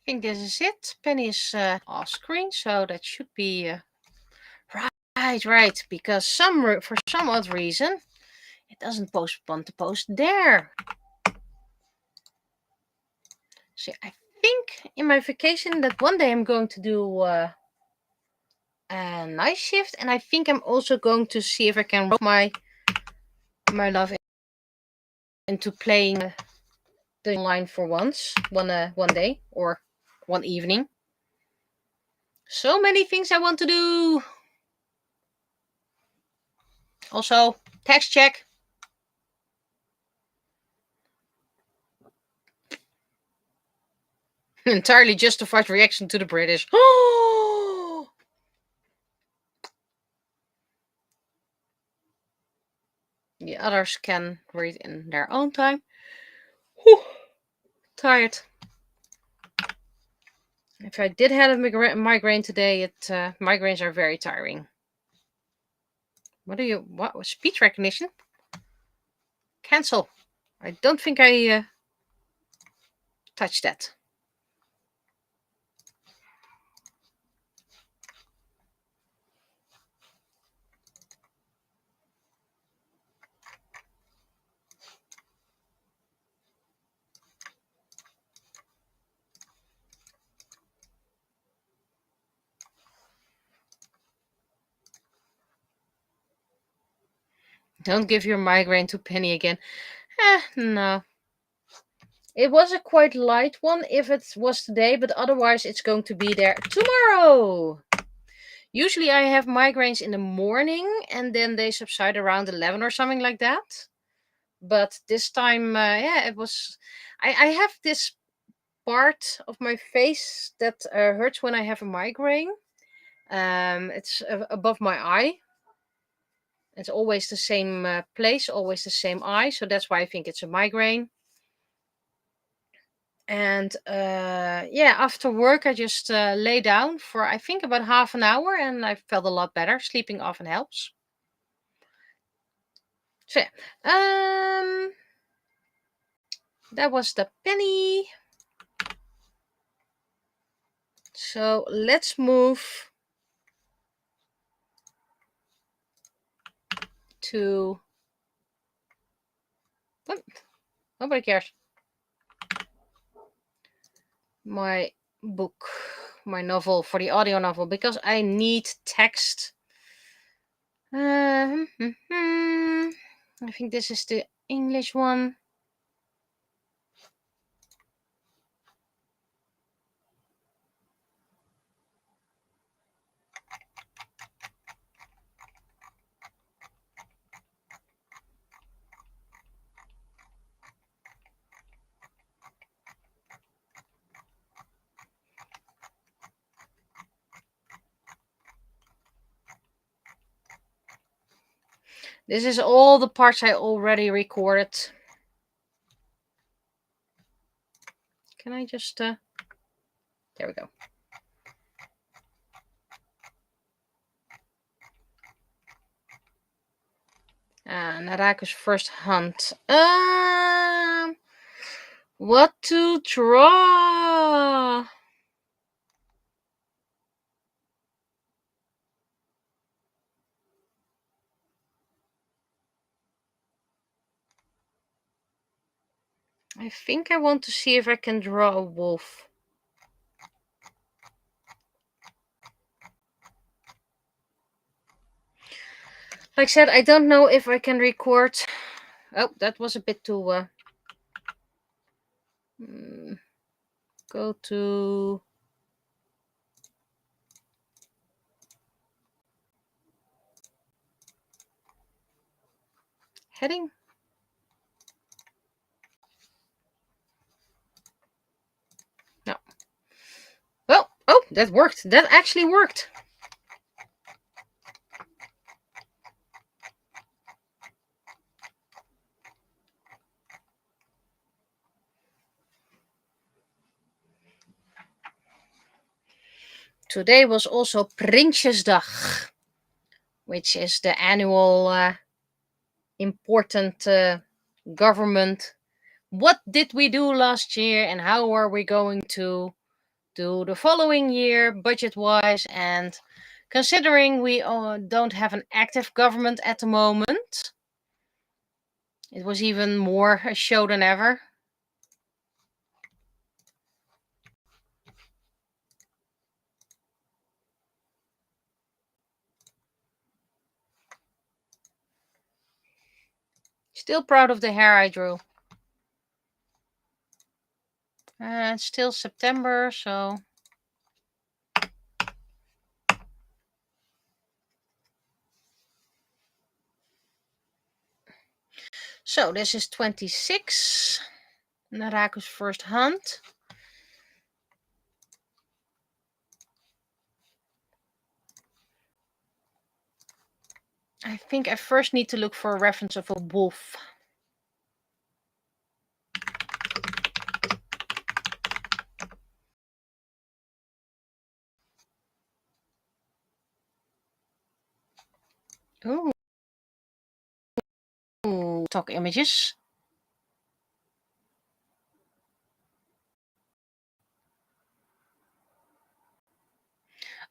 Speaker 1: I think this is it. Penny is off screen, so that should be right. Because for some odd reason, it doesn't want to post there. So I think in my vacation that one day I'm going to do night shift, and I think I'm also going to see if I can rope my love into playing the online for once, one day or one evening. So many things I want to do. Also, text check. Entirely justified reaction to the British. The others can read in their own time. Whew. Tired. If I did have a migraine today, migraines are very tiring. What? Speech recognition? Cancel. I don't think I touched that. Don't give your migraine to Penny again. No. It was a quite light one if it was today, but otherwise it's going to be there tomorrow. Usually I have migraines in the morning and then they subside around 11 or something like that. But this time, it was... I have this part of my face that hurts when I have a migraine. It's above my eye. It's always the same place, always the same eye. So that's why I think it's a migraine. And after work, I just lay down for, I think, about half an hour, and I felt a lot better. Sleeping often helps. So that was the Penny. So let's move to... What? Nobody cares. My book, my novel, for the audio novel, because I need text. I think this is the English one. This is all the parts I already recorded. Can I just... There we go. Naraku's first hunt. What to draw? I think I want to see if I can draw a wolf. Like I said, I don't know if I can record. Oh, that was a bit too... Go to... heading? No. Well, oh, that worked. That actually worked. Today was also Prinsjesdag, which is the annual important government. What did we do last year and how are we going to do the following year budget-wise? And considering we don't have an active government at the moment, it was even more a show than ever. Still proud of the hair I drew. It's still September, so... So this is 26. Naraku's first hunt. I think I first need to look for a reference of a wolf. Ooh. Stock images.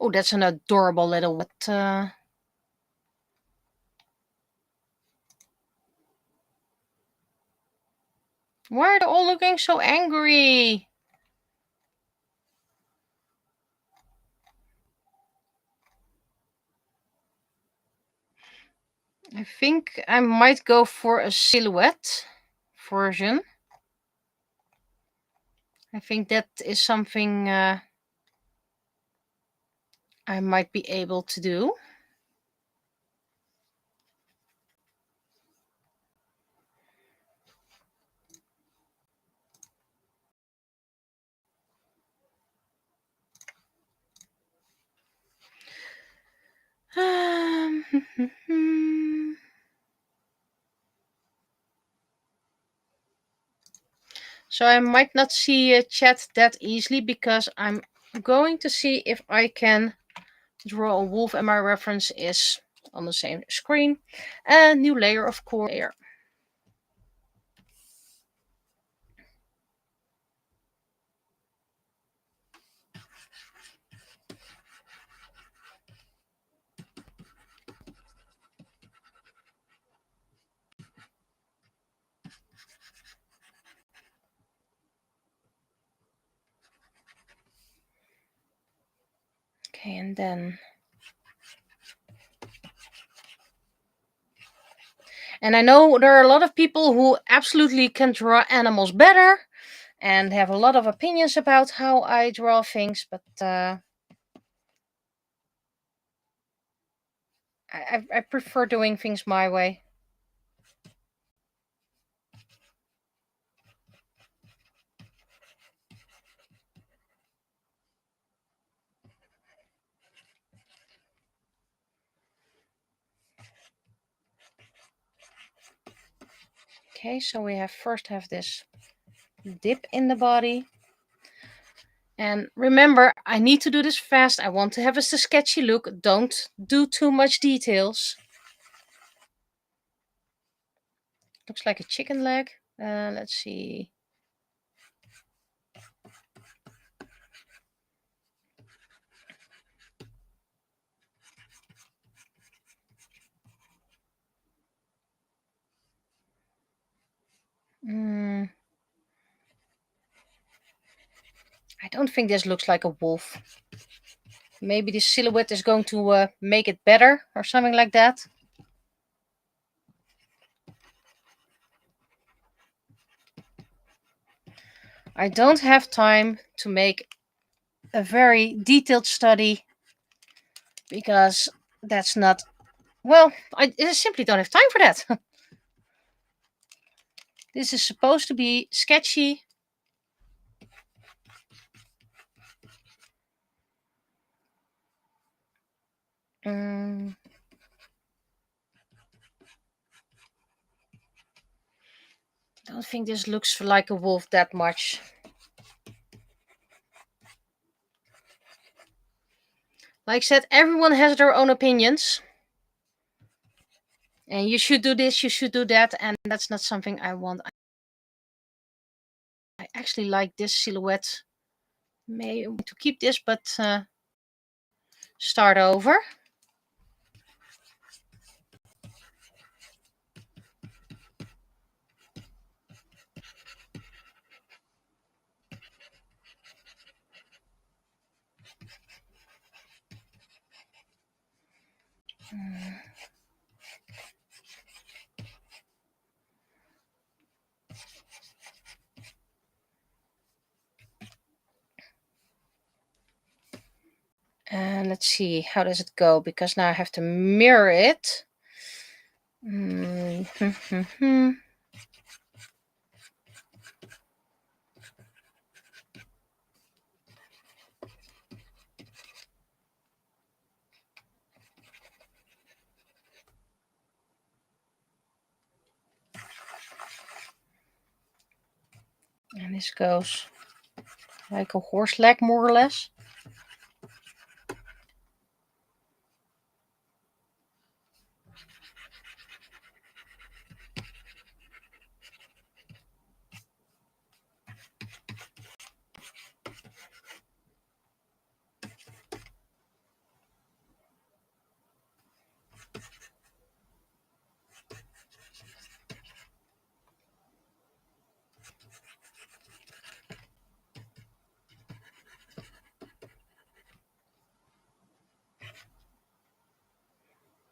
Speaker 1: Oh, that's an adorable little what? Why are they all looking so angry? I think I might go for a silhouette version. I think that is something I might be able to do. So I might not see chat that easily because I'm going to see if I can draw a wolf and my reference is on the same screen. A new layer, of course. Layer. Okay, and then... And I know there are a lot of people who absolutely can draw animals better and have a lot of opinions about how I draw things, but I prefer doing things my way. Okay, so we first have this dip in the body. And remember, I need to do this fast. I want to have a sketchy look. Don't do too much details. Looks like a chicken leg. Let's see. I don't think this looks like a wolf. Maybe the silhouette is going to make it better or something like that. I don't have time to make a very detailed study because that's not... Well, I simply don't have time for that. This is supposed to be sketchy. I don't think this looks like a wolf that much. Like I said, everyone has their own opinions. And you should do this, you should do that, and that's not something I want. I actually like this silhouette. Maybe to keep this, but start over. Let's see, how does it go? Because now I have to mirror it. And this goes like a horse leg, more or less.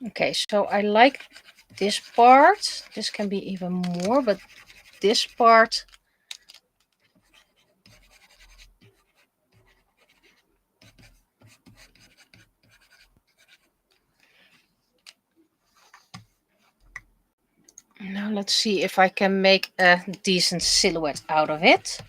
Speaker 1: Okay, so I like this part. This can be even more, but this part. Now let's see if I can make a decent silhouette out of it.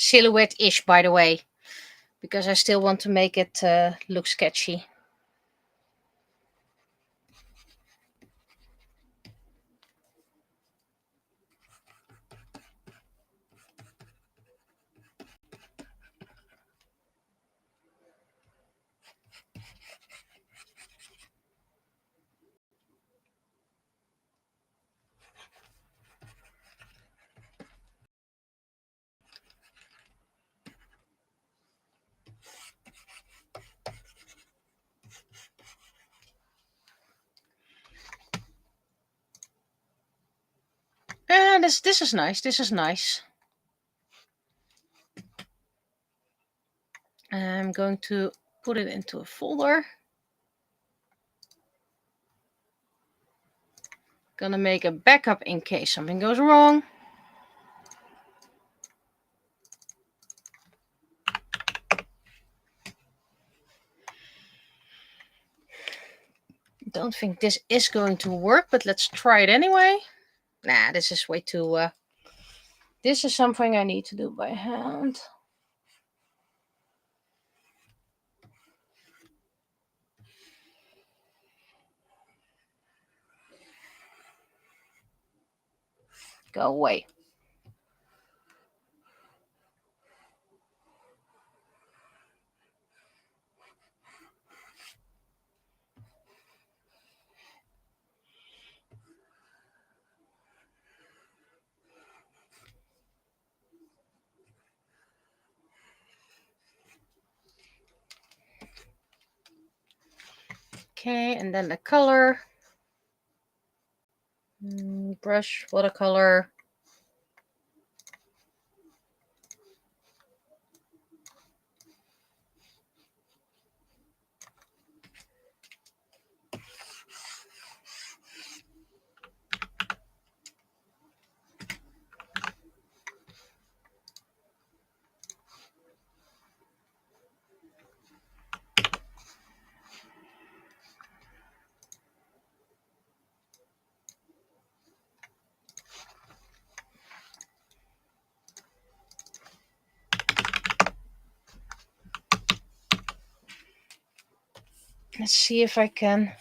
Speaker 1: Silhouette-ish, by the way, because I still want to make it look sketchy. And this is nice. This is nice. I'm going to put it into a folder. Gonna make a backup in case something goes wrong. Don't think this is going to work, but let's try it anyway. Nah, this is way too... this is something I need to do by hand. Go away. Okay, and then the color. Brush, watercolor. Let's see if I can.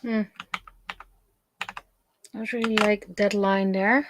Speaker 1: I really like that line there.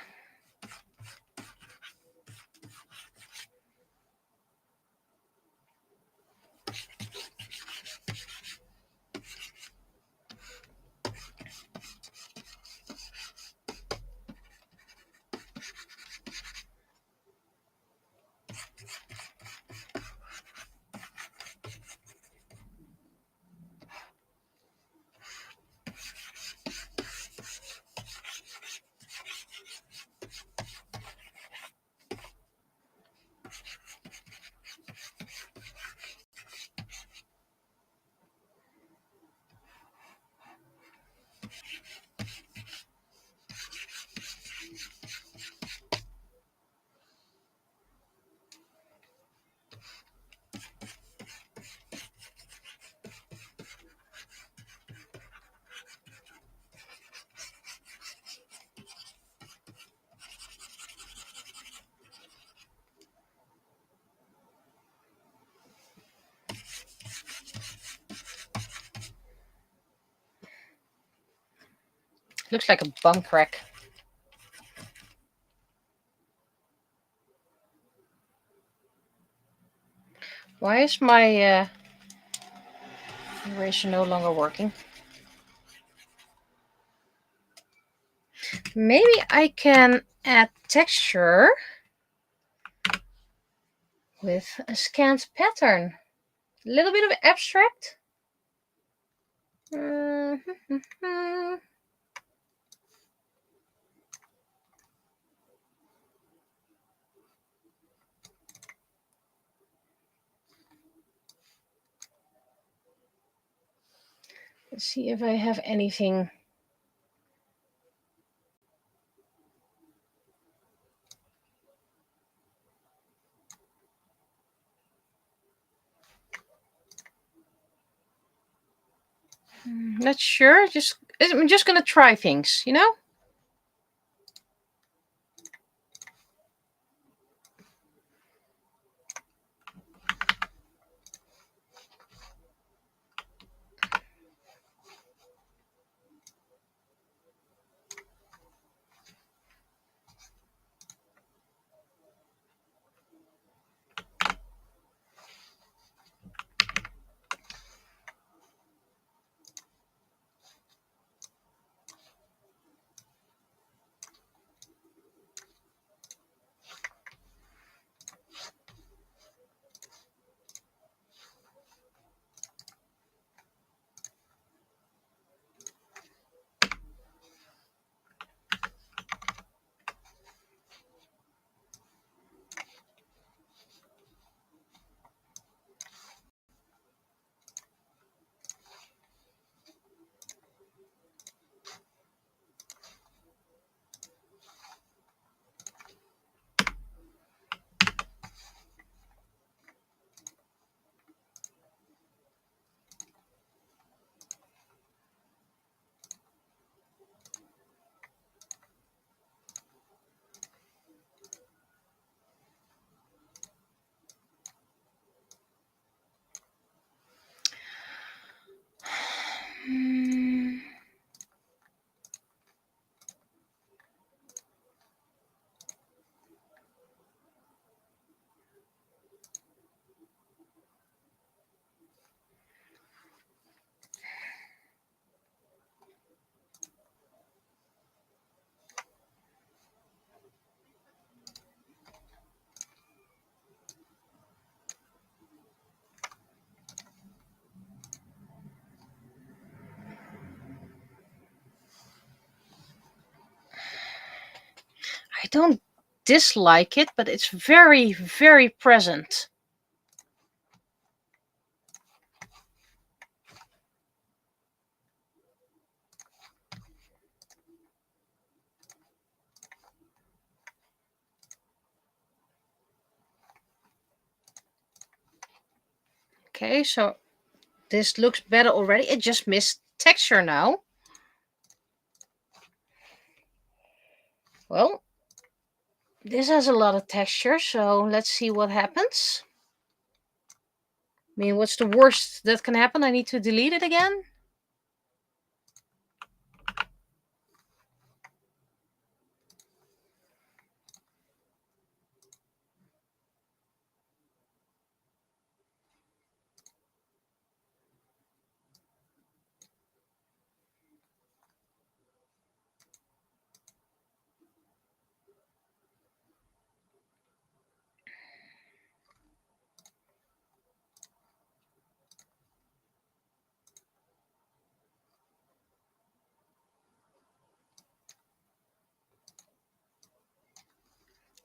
Speaker 1: Looks like a bum crack. Why is my eraser no longer working? Maybe I can add texture with a scanned pattern. A little bit of abstract. Let's see if I have anything. Not sure. I'm just gonna try things, you know? I don't dislike it, but it's very, very present. Okay, so this looks better already. It just missed texture now. Well, this has a lot of texture, so let's see what happens. I mean, what's the worst that can happen? I need to delete it again.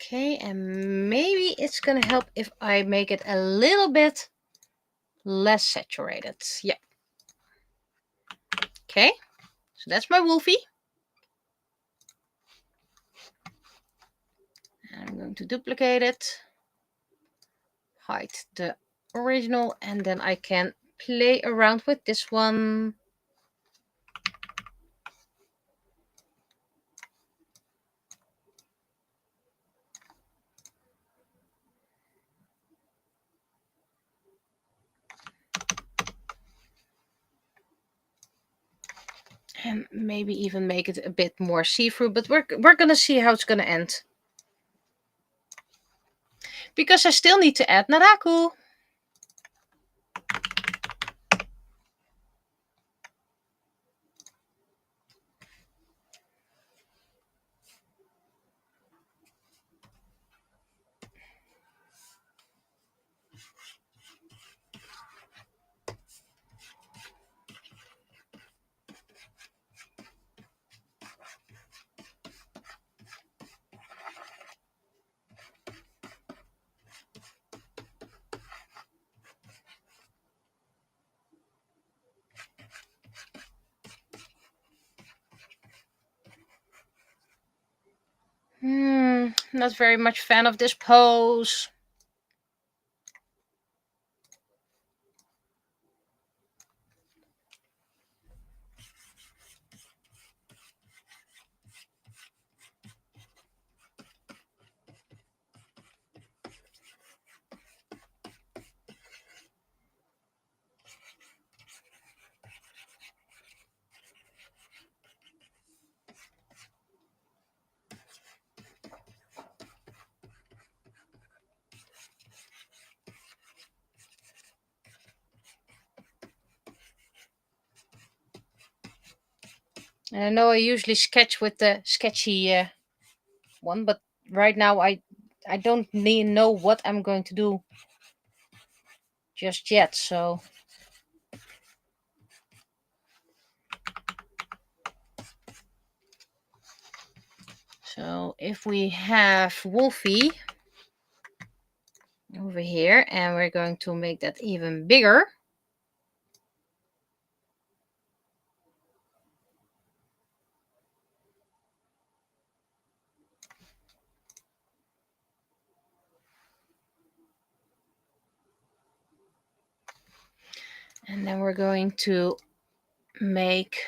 Speaker 1: Okay, and maybe it's gonna help if I make it a little bit less saturated. Yeah. Okay, so that's my Wolfie. I'm going to duplicate it, hide the original, and then I can play around with this one. And maybe even make it a bit more see-through, but we're gonna see how it's gonna end. Because I still need to add Naraku. Not very much fan of this pose. And I know I usually sketch with the sketchy one, but right now I don't know what I'm going to do just yet, so if we have Wolfie over here and we're going to make that even bigger. And then we're going to make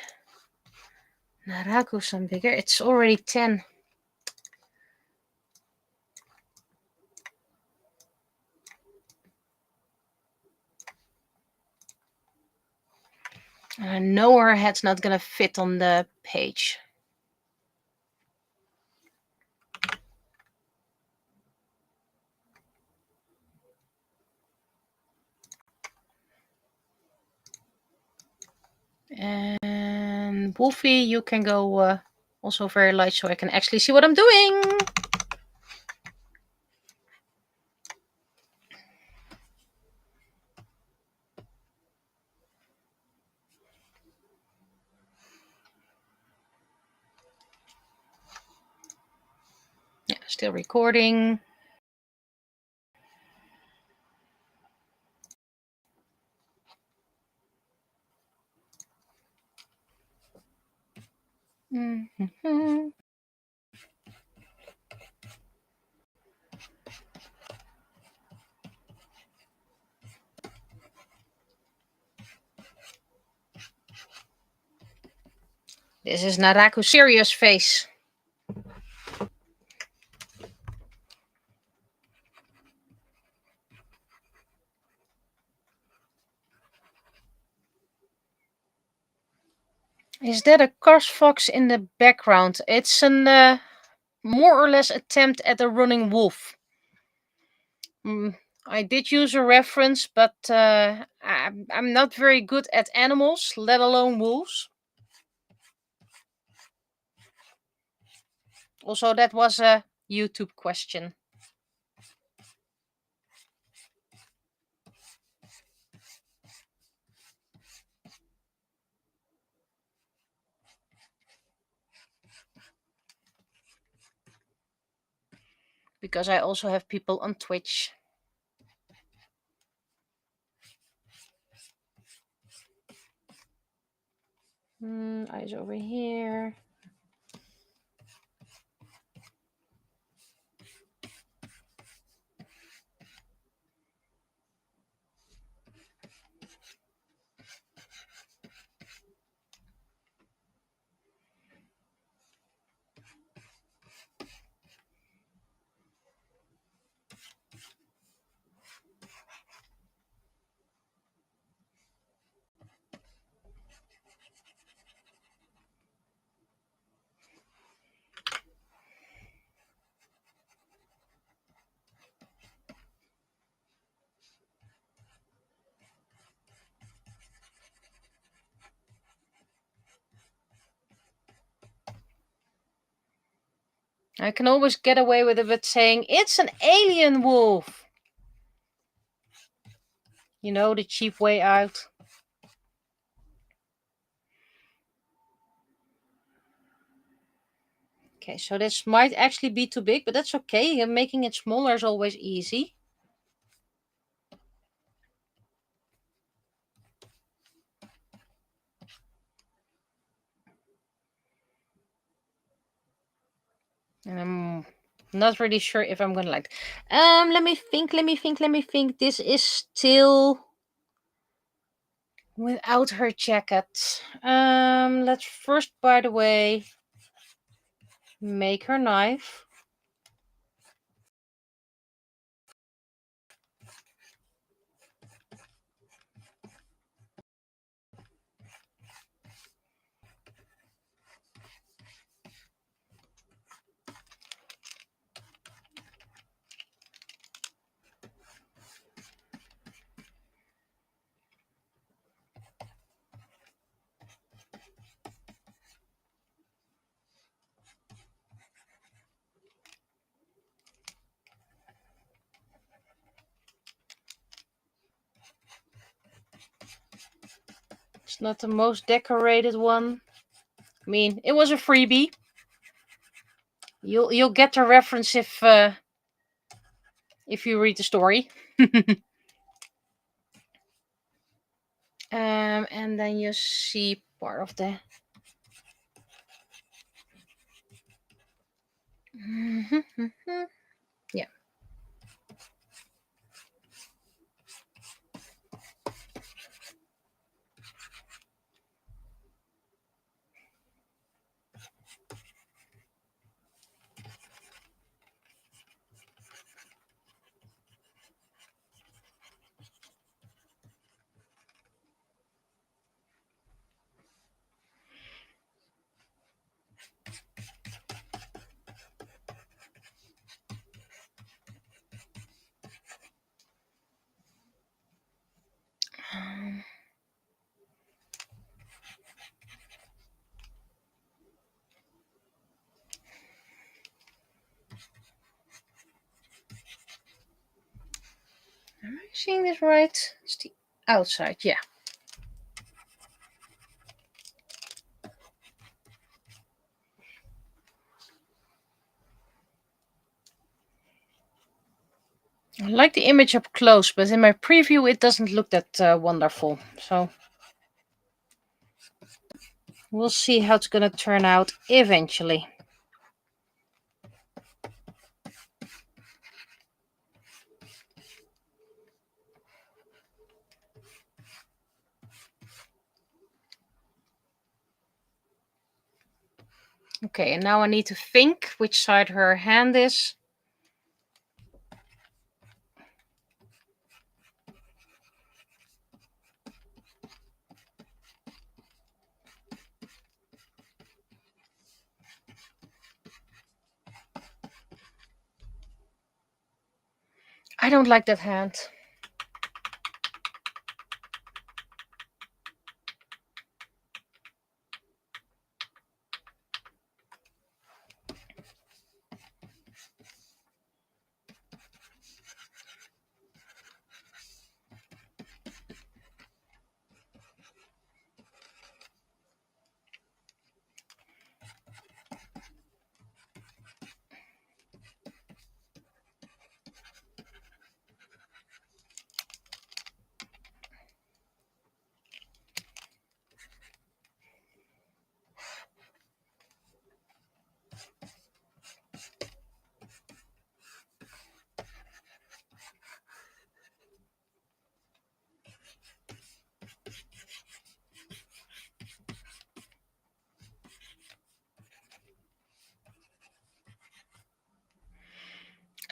Speaker 1: Naraku some bigger. It's already 10. I know her head's not gonna fit on the page. And Wolfie, you can go also very light so I can actually see what I'm doing. Yeah, still recording. Mm-hmm. This is Naraku's serious face. Is that a cross fox in the background? It's an more or less attempt at a running wolf. I did use a reference, but I'm not very good at animals, let alone wolves. Also, that was a YouTube question. because I also have people on Twitch. Eyes over here. I can always get away with it with saying, it's an alien wolf. You know, the cheap way out. Okay, so this might actually be too big, but that's okay. Making it smaller is always easy. And I'm not really sure if I'm gonna like it. Let me think. This is still without her jacket. Let's first, by the way, make her knife. It's not the most decorated one. I mean, it was a freebie. You'll get the reference if you read the story. And then you see part of the. Yeah. Am I seeing this right? It's the outside, yeah. I like the image up close, but in my preview it doesn't look that wonderful. So we'll see how it's going to turn out eventually. Okay, and now I need to think which side her hand is. I don't like that hand.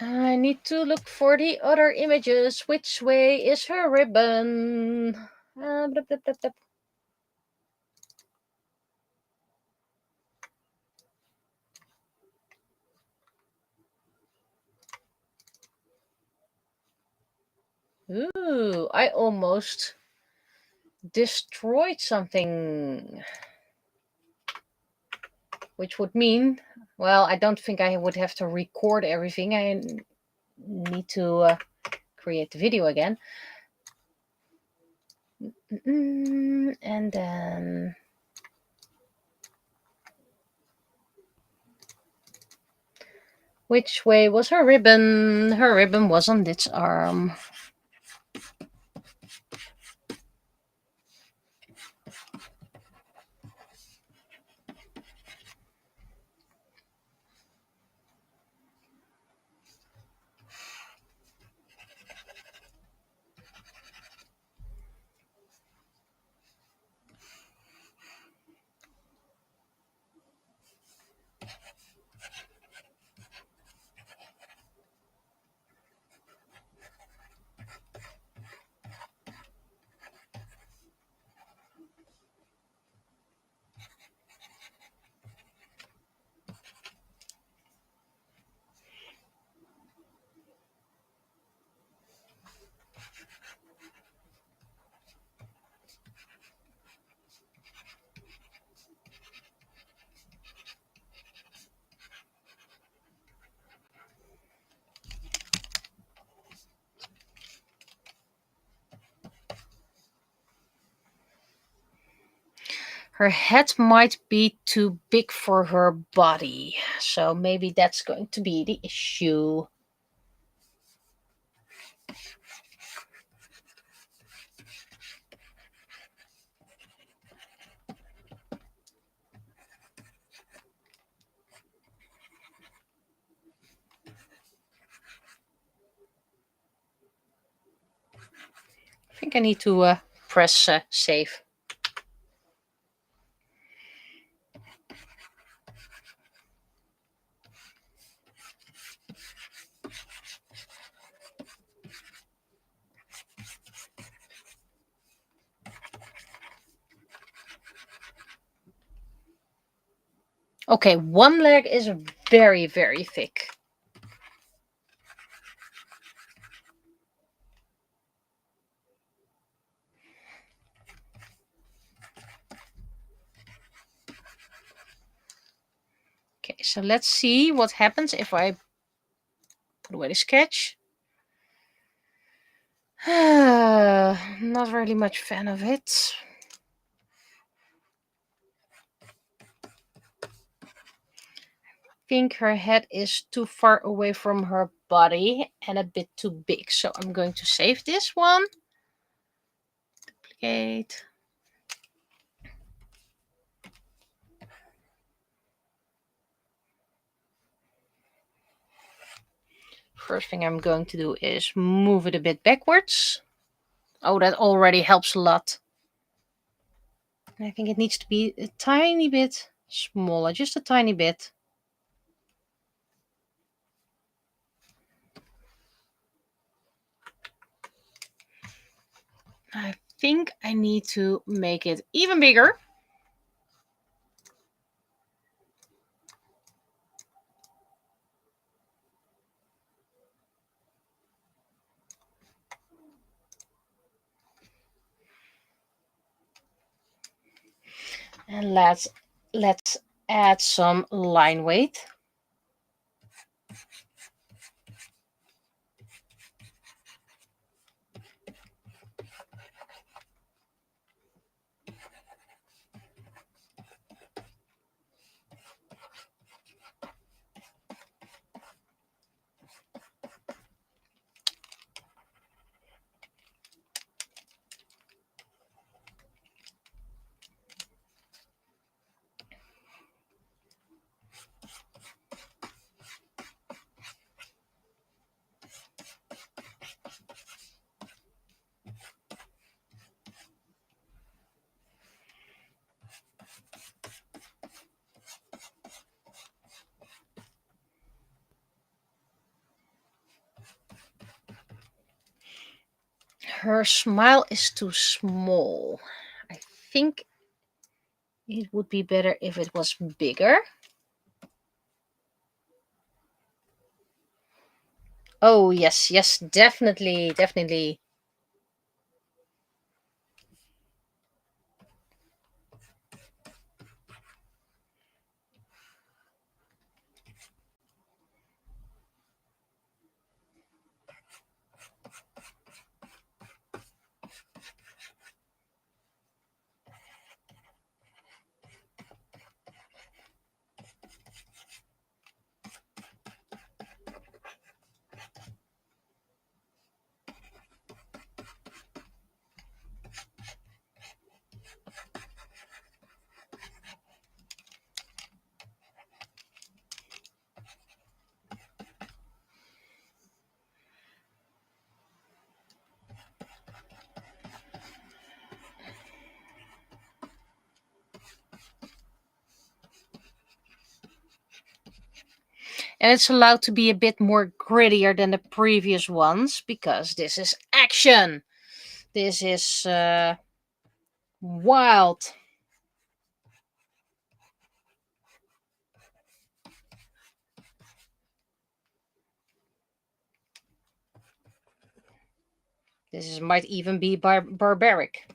Speaker 1: I need to look for the other images. Which way is her ribbon? Blah, blah, blah, blah. Ooh, I almost destroyed something. Which would mean, well, I don't think I would have to record everything. I need to create the video again. And then... Which way was her ribbon? Her ribbon was on this arm. Her head might be too big for her body. So maybe that's going to be the issue. I think I need to press save. Okay, one leg is very, very thick. Okay, so let's see what happens if I put away the sketch. Not really much fan of it. I think her head is too far away from her body and a bit too big. So I'm going to save this one. Duplicate. First thing I'm going to do is move it a bit backwards. Oh, that already helps a lot. I think it needs to be a tiny bit smaller, just a tiny bit. I think I need to make it even bigger. And let's add some line weight. her smile is too small. I think it would be better if it was bigger. Oh, yes, yes, definitely, definitely. And it's allowed to be a bit more grittier than the previous ones because this is action. This is wild. Might even be barbaric.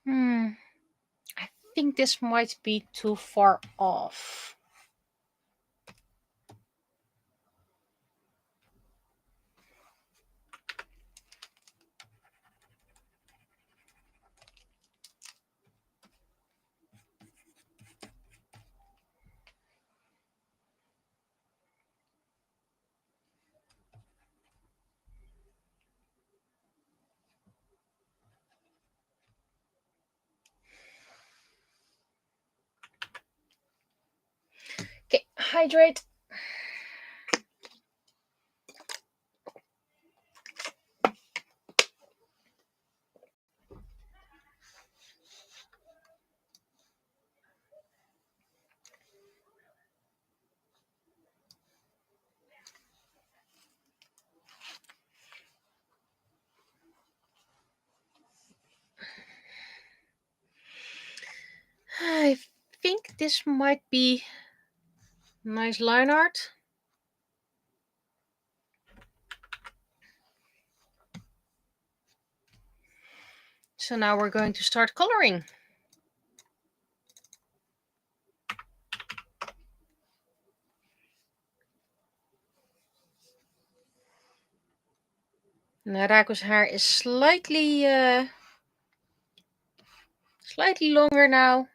Speaker 1: Hmm. I think this might be too far off. Okay, hydrate. I think this might be nice line art. So now we're going to start coloring. Narako's hair is slightly longer now.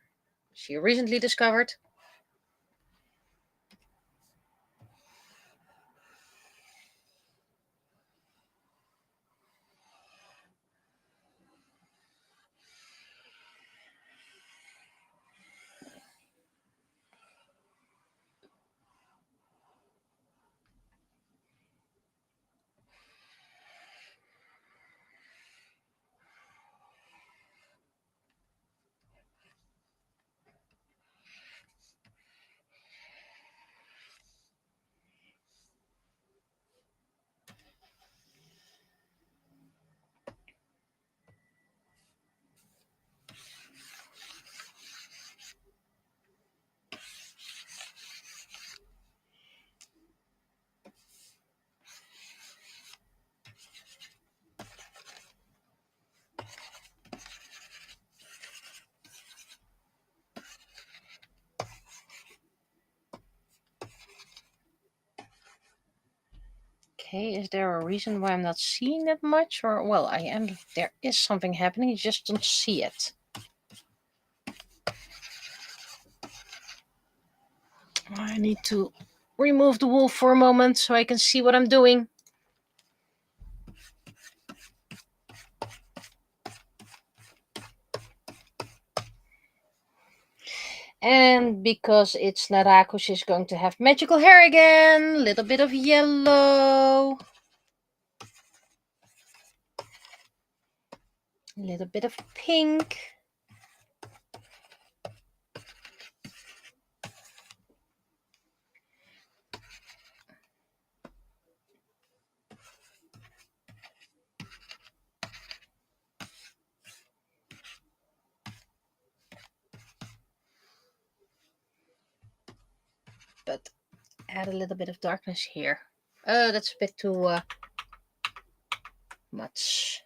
Speaker 1: She recently discovered. Okay, is there a reason why I'm not seeing that much? Or, well, I am. There is something happening, you just don't see it. I need to remove the wool for a moment so I can see what I'm doing. And because it's Narako, she's going to have magical hair again. A little bit of yellow. A little bit of pink. But add a little bit of darkness here. That's a bit too much.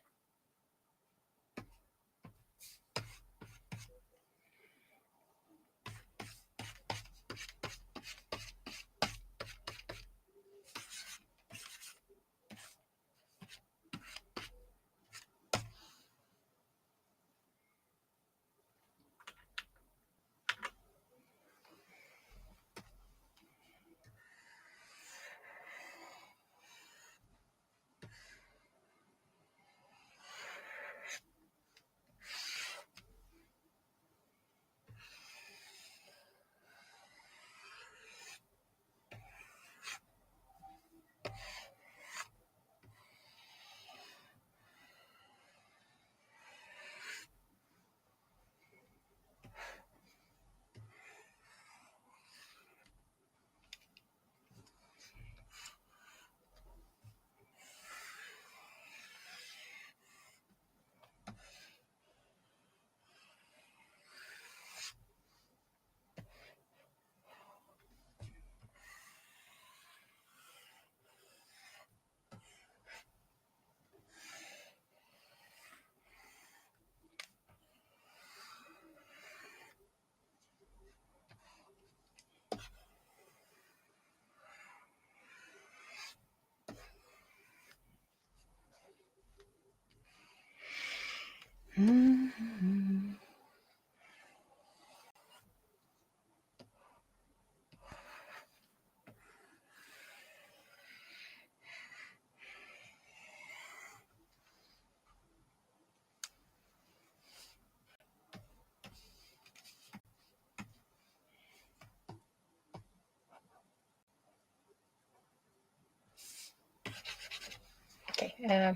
Speaker 1: Okay,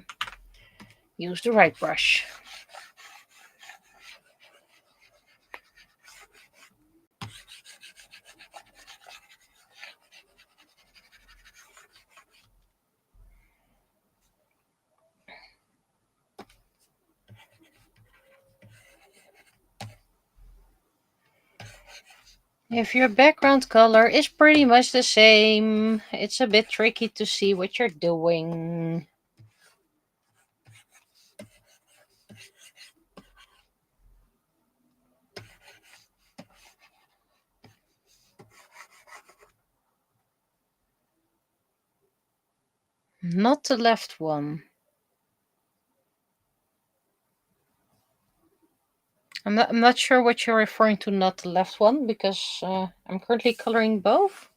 Speaker 1: use the right brush. If your background color is pretty much the same, it's a bit tricky to see what you're doing. Not the left one. I'm not sure what you're referring to, not the left one, because I'm currently coloring both.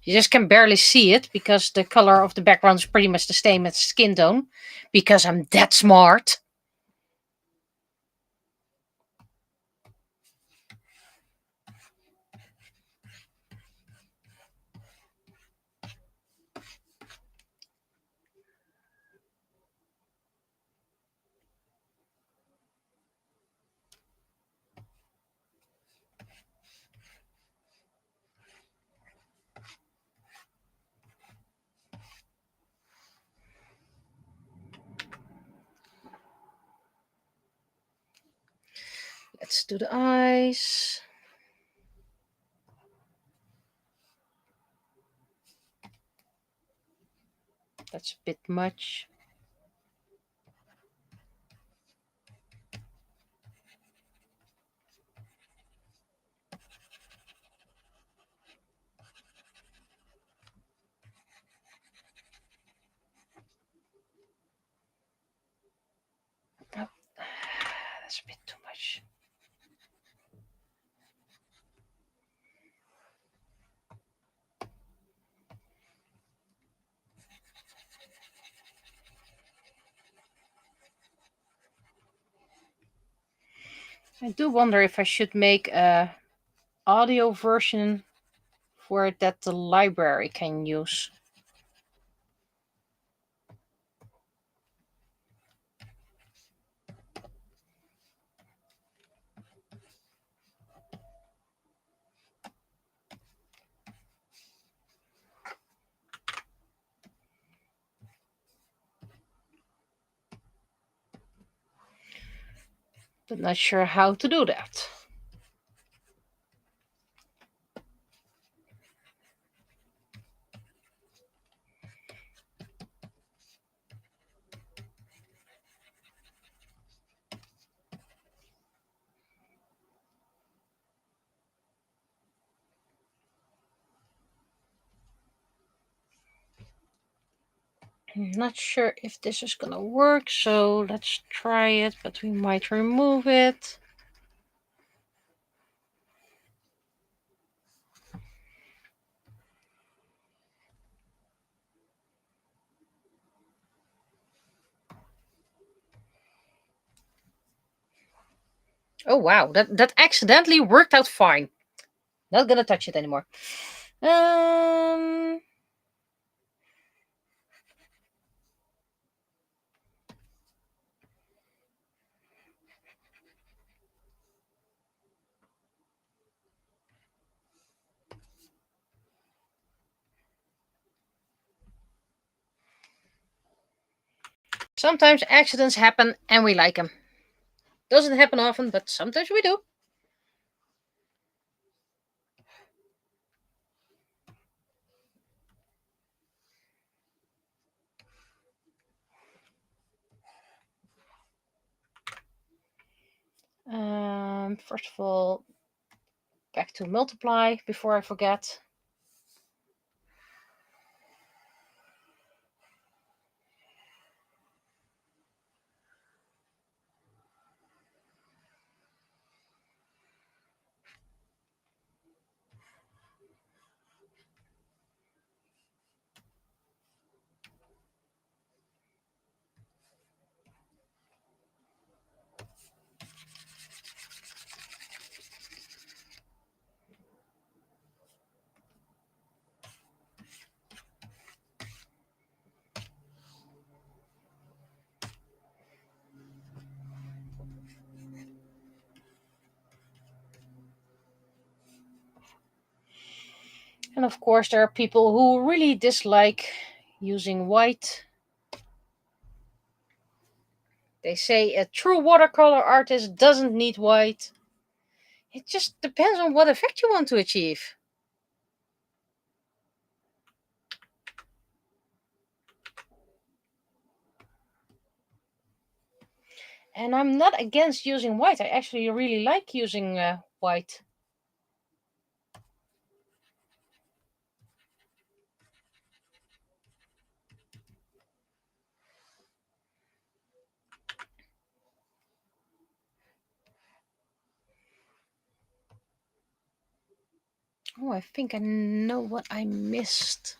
Speaker 1: You just can barely see it because the color of the background is pretty much the same as skin tone, because I'm that smart. Let's do the eyes. That's a bit much. I do wonder if I should make a audio version for it that the library can use. But not sure how to do that. I'm not sure if this is gonna work, so let's try it, but we might remove it. Oh wow, that accidentally worked out fine. Not gonna touch it anymore. Um Sometimes accidents happen and we like them. Doesn't happen often, but sometimes we do. First of all, back to multiply before I forget. And of course, there are people who really dislike using white. They say a true watercolor artist doesn't need white. It just depends on what effect you want to achieve. And I'm not against using white. I actually really like using white. Oh, I think I know what I missed.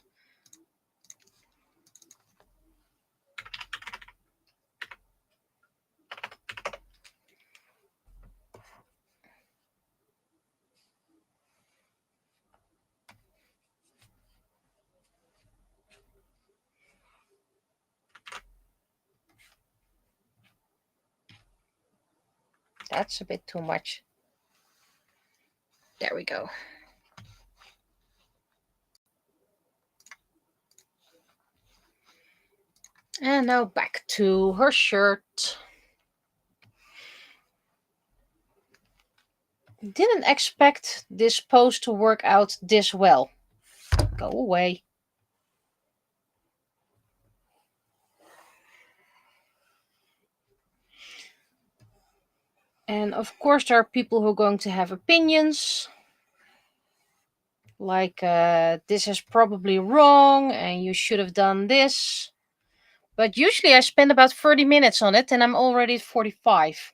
Speaker 1: That's a bit too much. There we go. And now back to her shirt. Didn't expect this pose to work out this well. Go away. And of course, there are people who are going to have opinions. Like, this is probably wrong and you should have done this. But usually I spend about 30 minutes on it and I'm already at 45.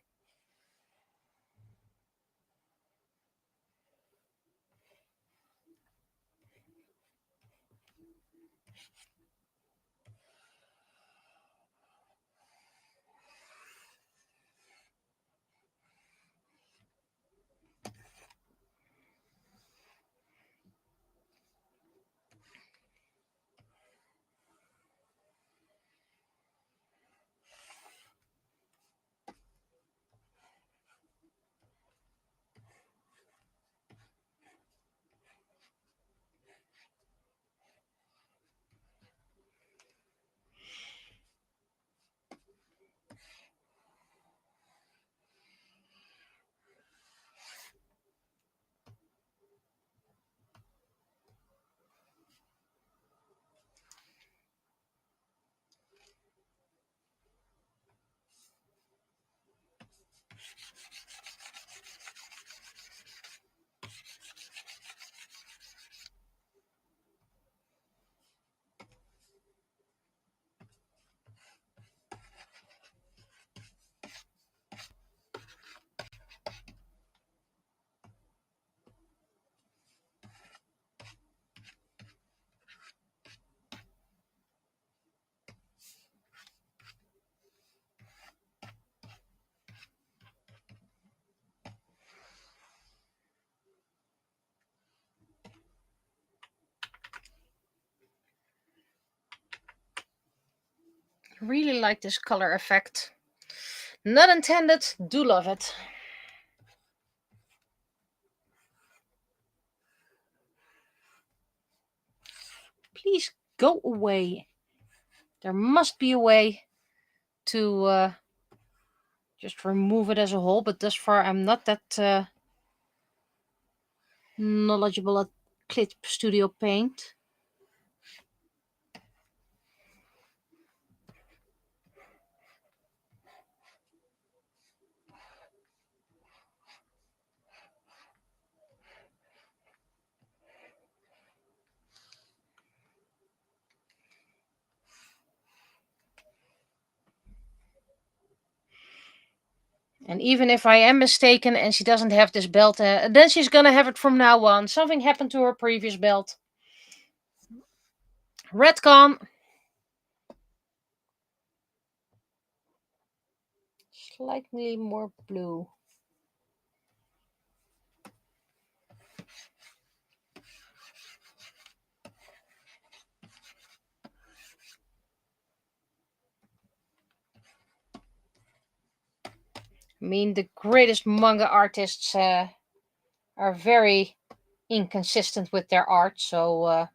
Speaker 1: Really like this color effect. Not intended, do love it. Please go away. There must be a way to just remove it as a whole, but thus far I'm not that knowledgeable at Clip Studio Paint. And even if I am mistaken and she doesn't have this belt, then she's gonna have it from now on. Something happened to her previous belt. Redcon. Slightly more blue. I mean, the greatest manga artists are very inconsistent with their art, so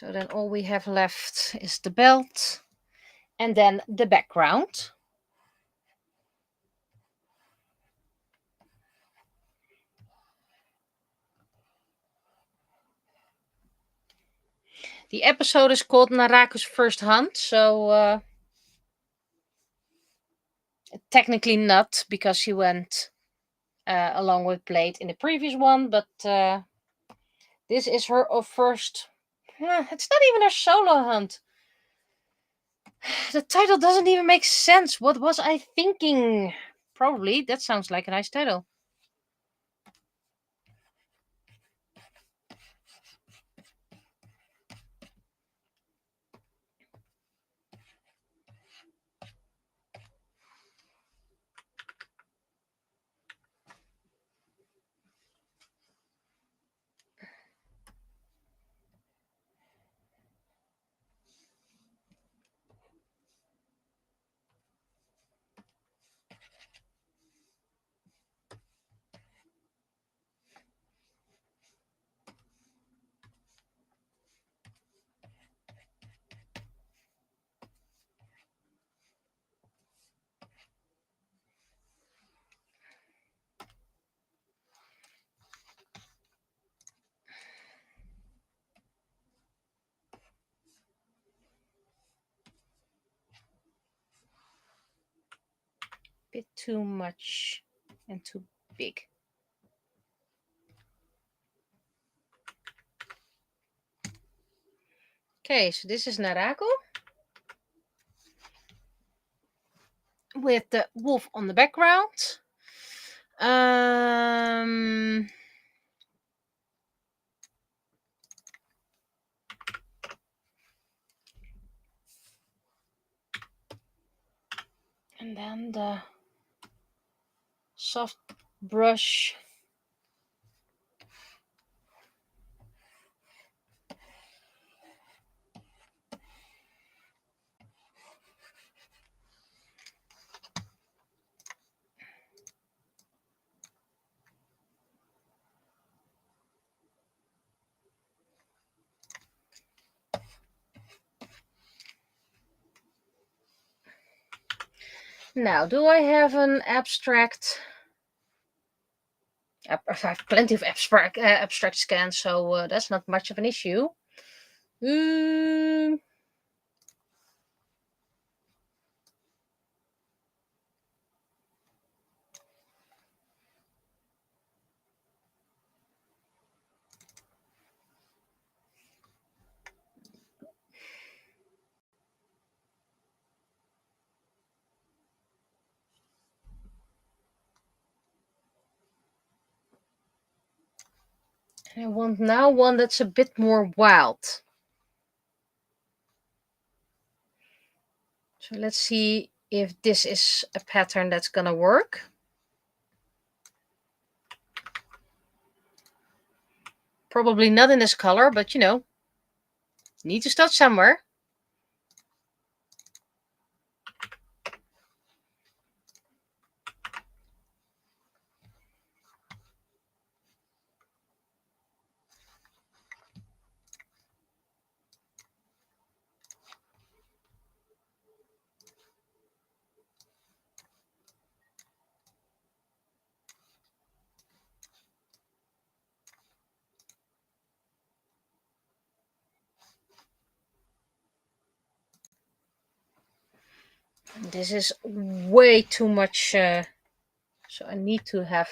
Speaker 1: then all we have left is the belt and then the background. The episode is called Naraku's First Hunt, so technically not, because she went along with Blade in the previous one, but this is her first. It's not even her solo hunt. The title doesn't even make sense. What was I thinking? Probably that sounds like a nice title. Bit too much and too big. Okay, so this is Naraku with the wolf on the background. And then the soft brush. Now, do I have an abstract? I have plenty of abstract scans, so that's not much of an issue. I want now one that's a bit more wild. So let's see if this is a pattern that's gonna work. Probably not in this color, but you know, need to start somewhere. This is way too much, so I need to have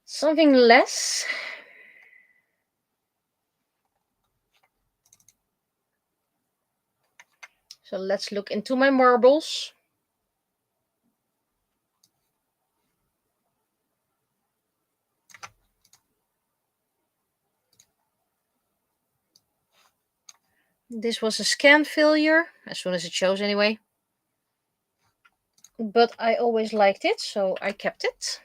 Speaker 1: something less. So let's look into my marbles. This was a scan failure, as soon as it shows anyway. But I always liked it, so I kept it.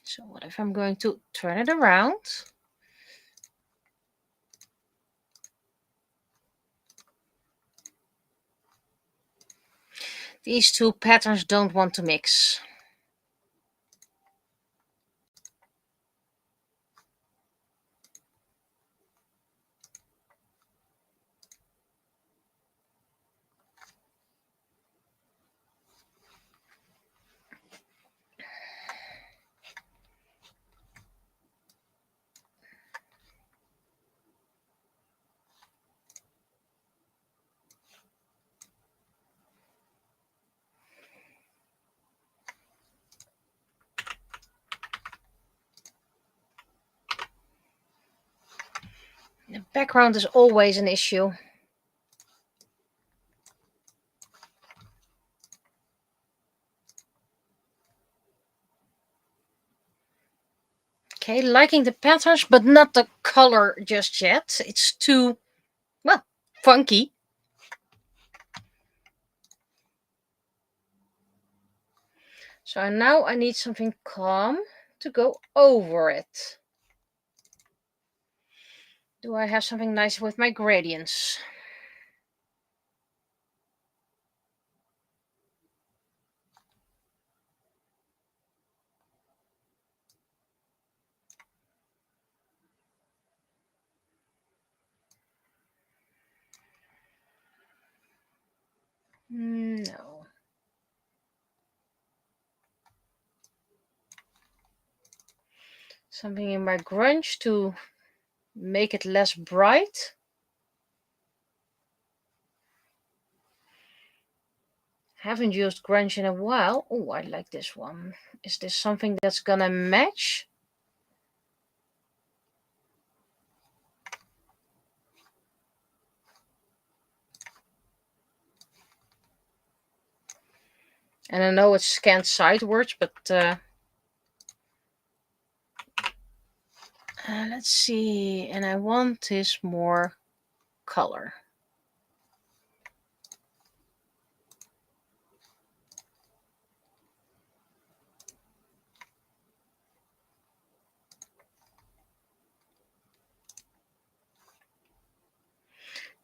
Speaker 1: So what if I'm going to turn it around? These two patterns don't want to mix. The background is always an issue. Okay, liking the patterns, but not the color just yet. It's too, well, funky. So now I need something calm to go over it. Do I have something nice with my gradients? No. Something in my grunge to make it less bright. Haven't used grunge in a while. Oh, I like this one. Is this something that's gonna match? And I know it's scanned sidewards, but let's see. And I want this more color.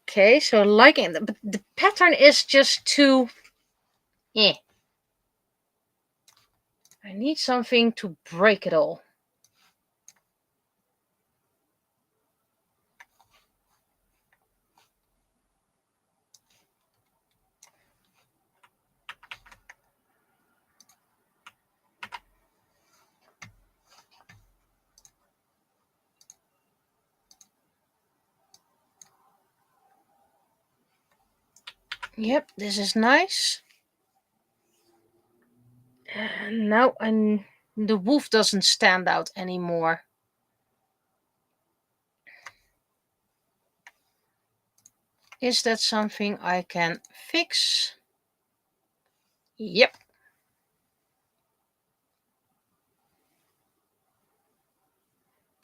Speaker 1: Okay, so liking it, but the pattern is just too. Eh. I need something to break it all. Yep, this is nice. Now the wolf doesn't stand out anymore. Is that something I can fix? Yep.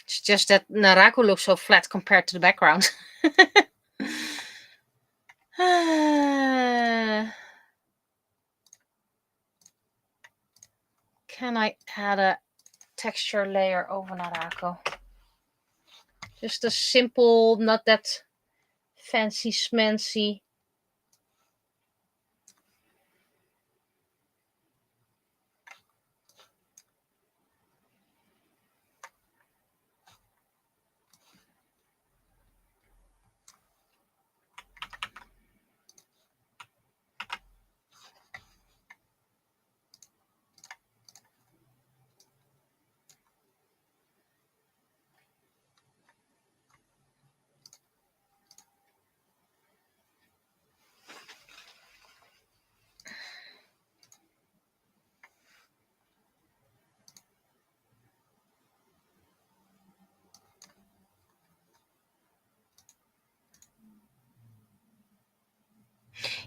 Speaker 1: It's just that Naraku looks so flat compared to the background. Can I add a texture layer over Naraku? Just a simple, not that fancy schmancy.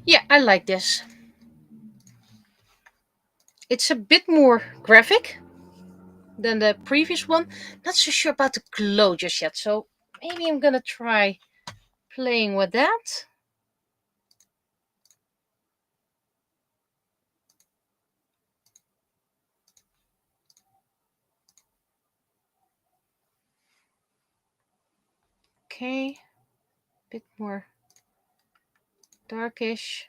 Speaker 1: Yeah, I like this. It's a bit more graphic than the previous one. Not so sure about the glow just yet, so maybe I'm gonna try playing with that. Okay, bit more darkish.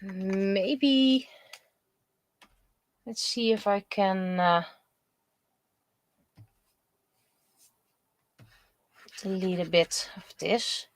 Speaker 1: Maybe let's see if I can delete a bit of this.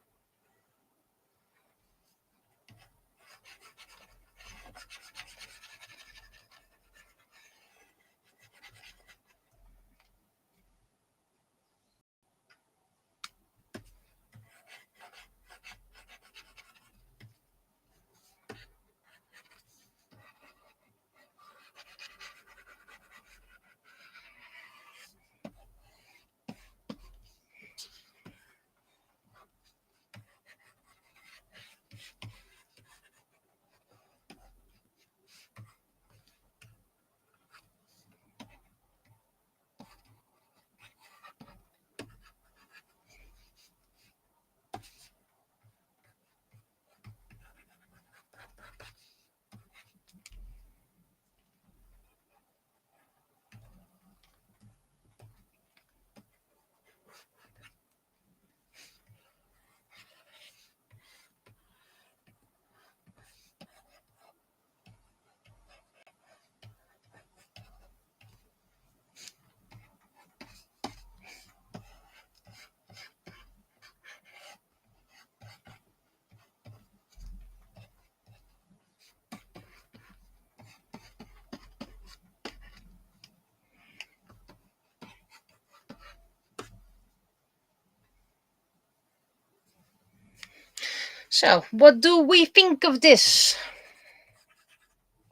Speaker 1: So, what do we think of this?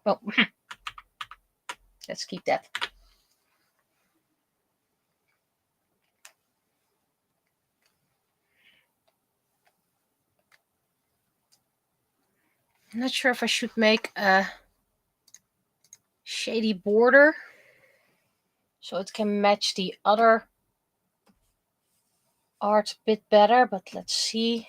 Speaker 1: Well, let's keep that. I'm not sure if I should make a shady border so it can match the other art a bit better, but let's see.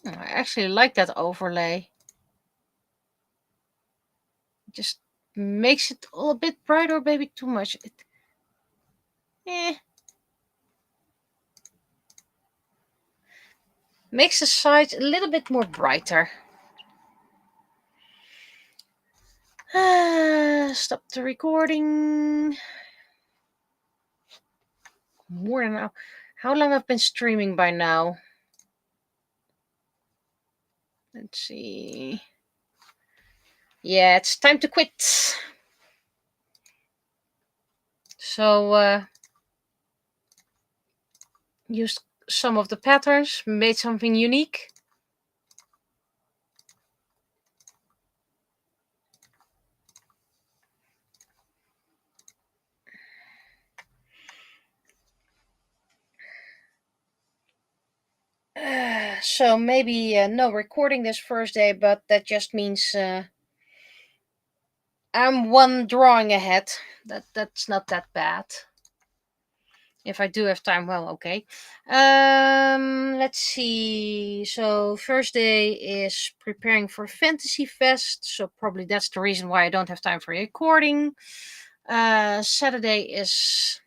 Speaker 1: I actually like that overlay. It just makes it all a bit brighter, or maybe too much. Makes the sides a little bit more brighter. Stop the recording. More than now. How long I've been streaming by now? Let's see. Yeah, it's time to quit. So, used some of the patterns, made something unique. So maybe no recording this first day, but that just means I'm one drawing ahead. That's not that bad. If I do have time, well, okay. Let's see. So first day is preparing for Fantasy Fest. So probably that's the reason why I don't have time for recording. Saturday is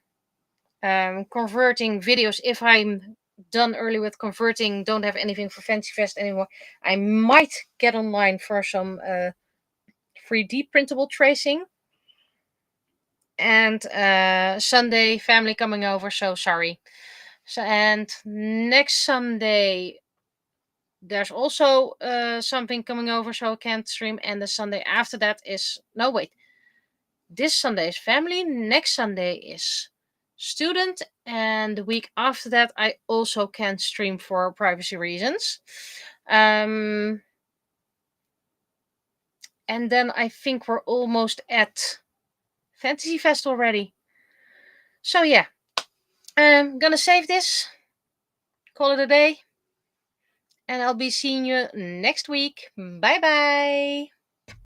Speaker 1: converting videos. If I'm done early with converting, don't have anything for Fantasy Fest anymore, I might get online for some 3D printable tracing. And Sunday, family coming over, so sorry. So, and next Sunday, there's also something coming over, so I can't stream. And the Sunday after that is, no, wait. This Sunday is family. Next Sunday is student. And the week after that, I also can't stream for privacy reasons. And then I think we're almost at Fantasy Fest already. So yeah, I'm gonna save this, call it a day, and I'll be seeing you next week. Bye bye.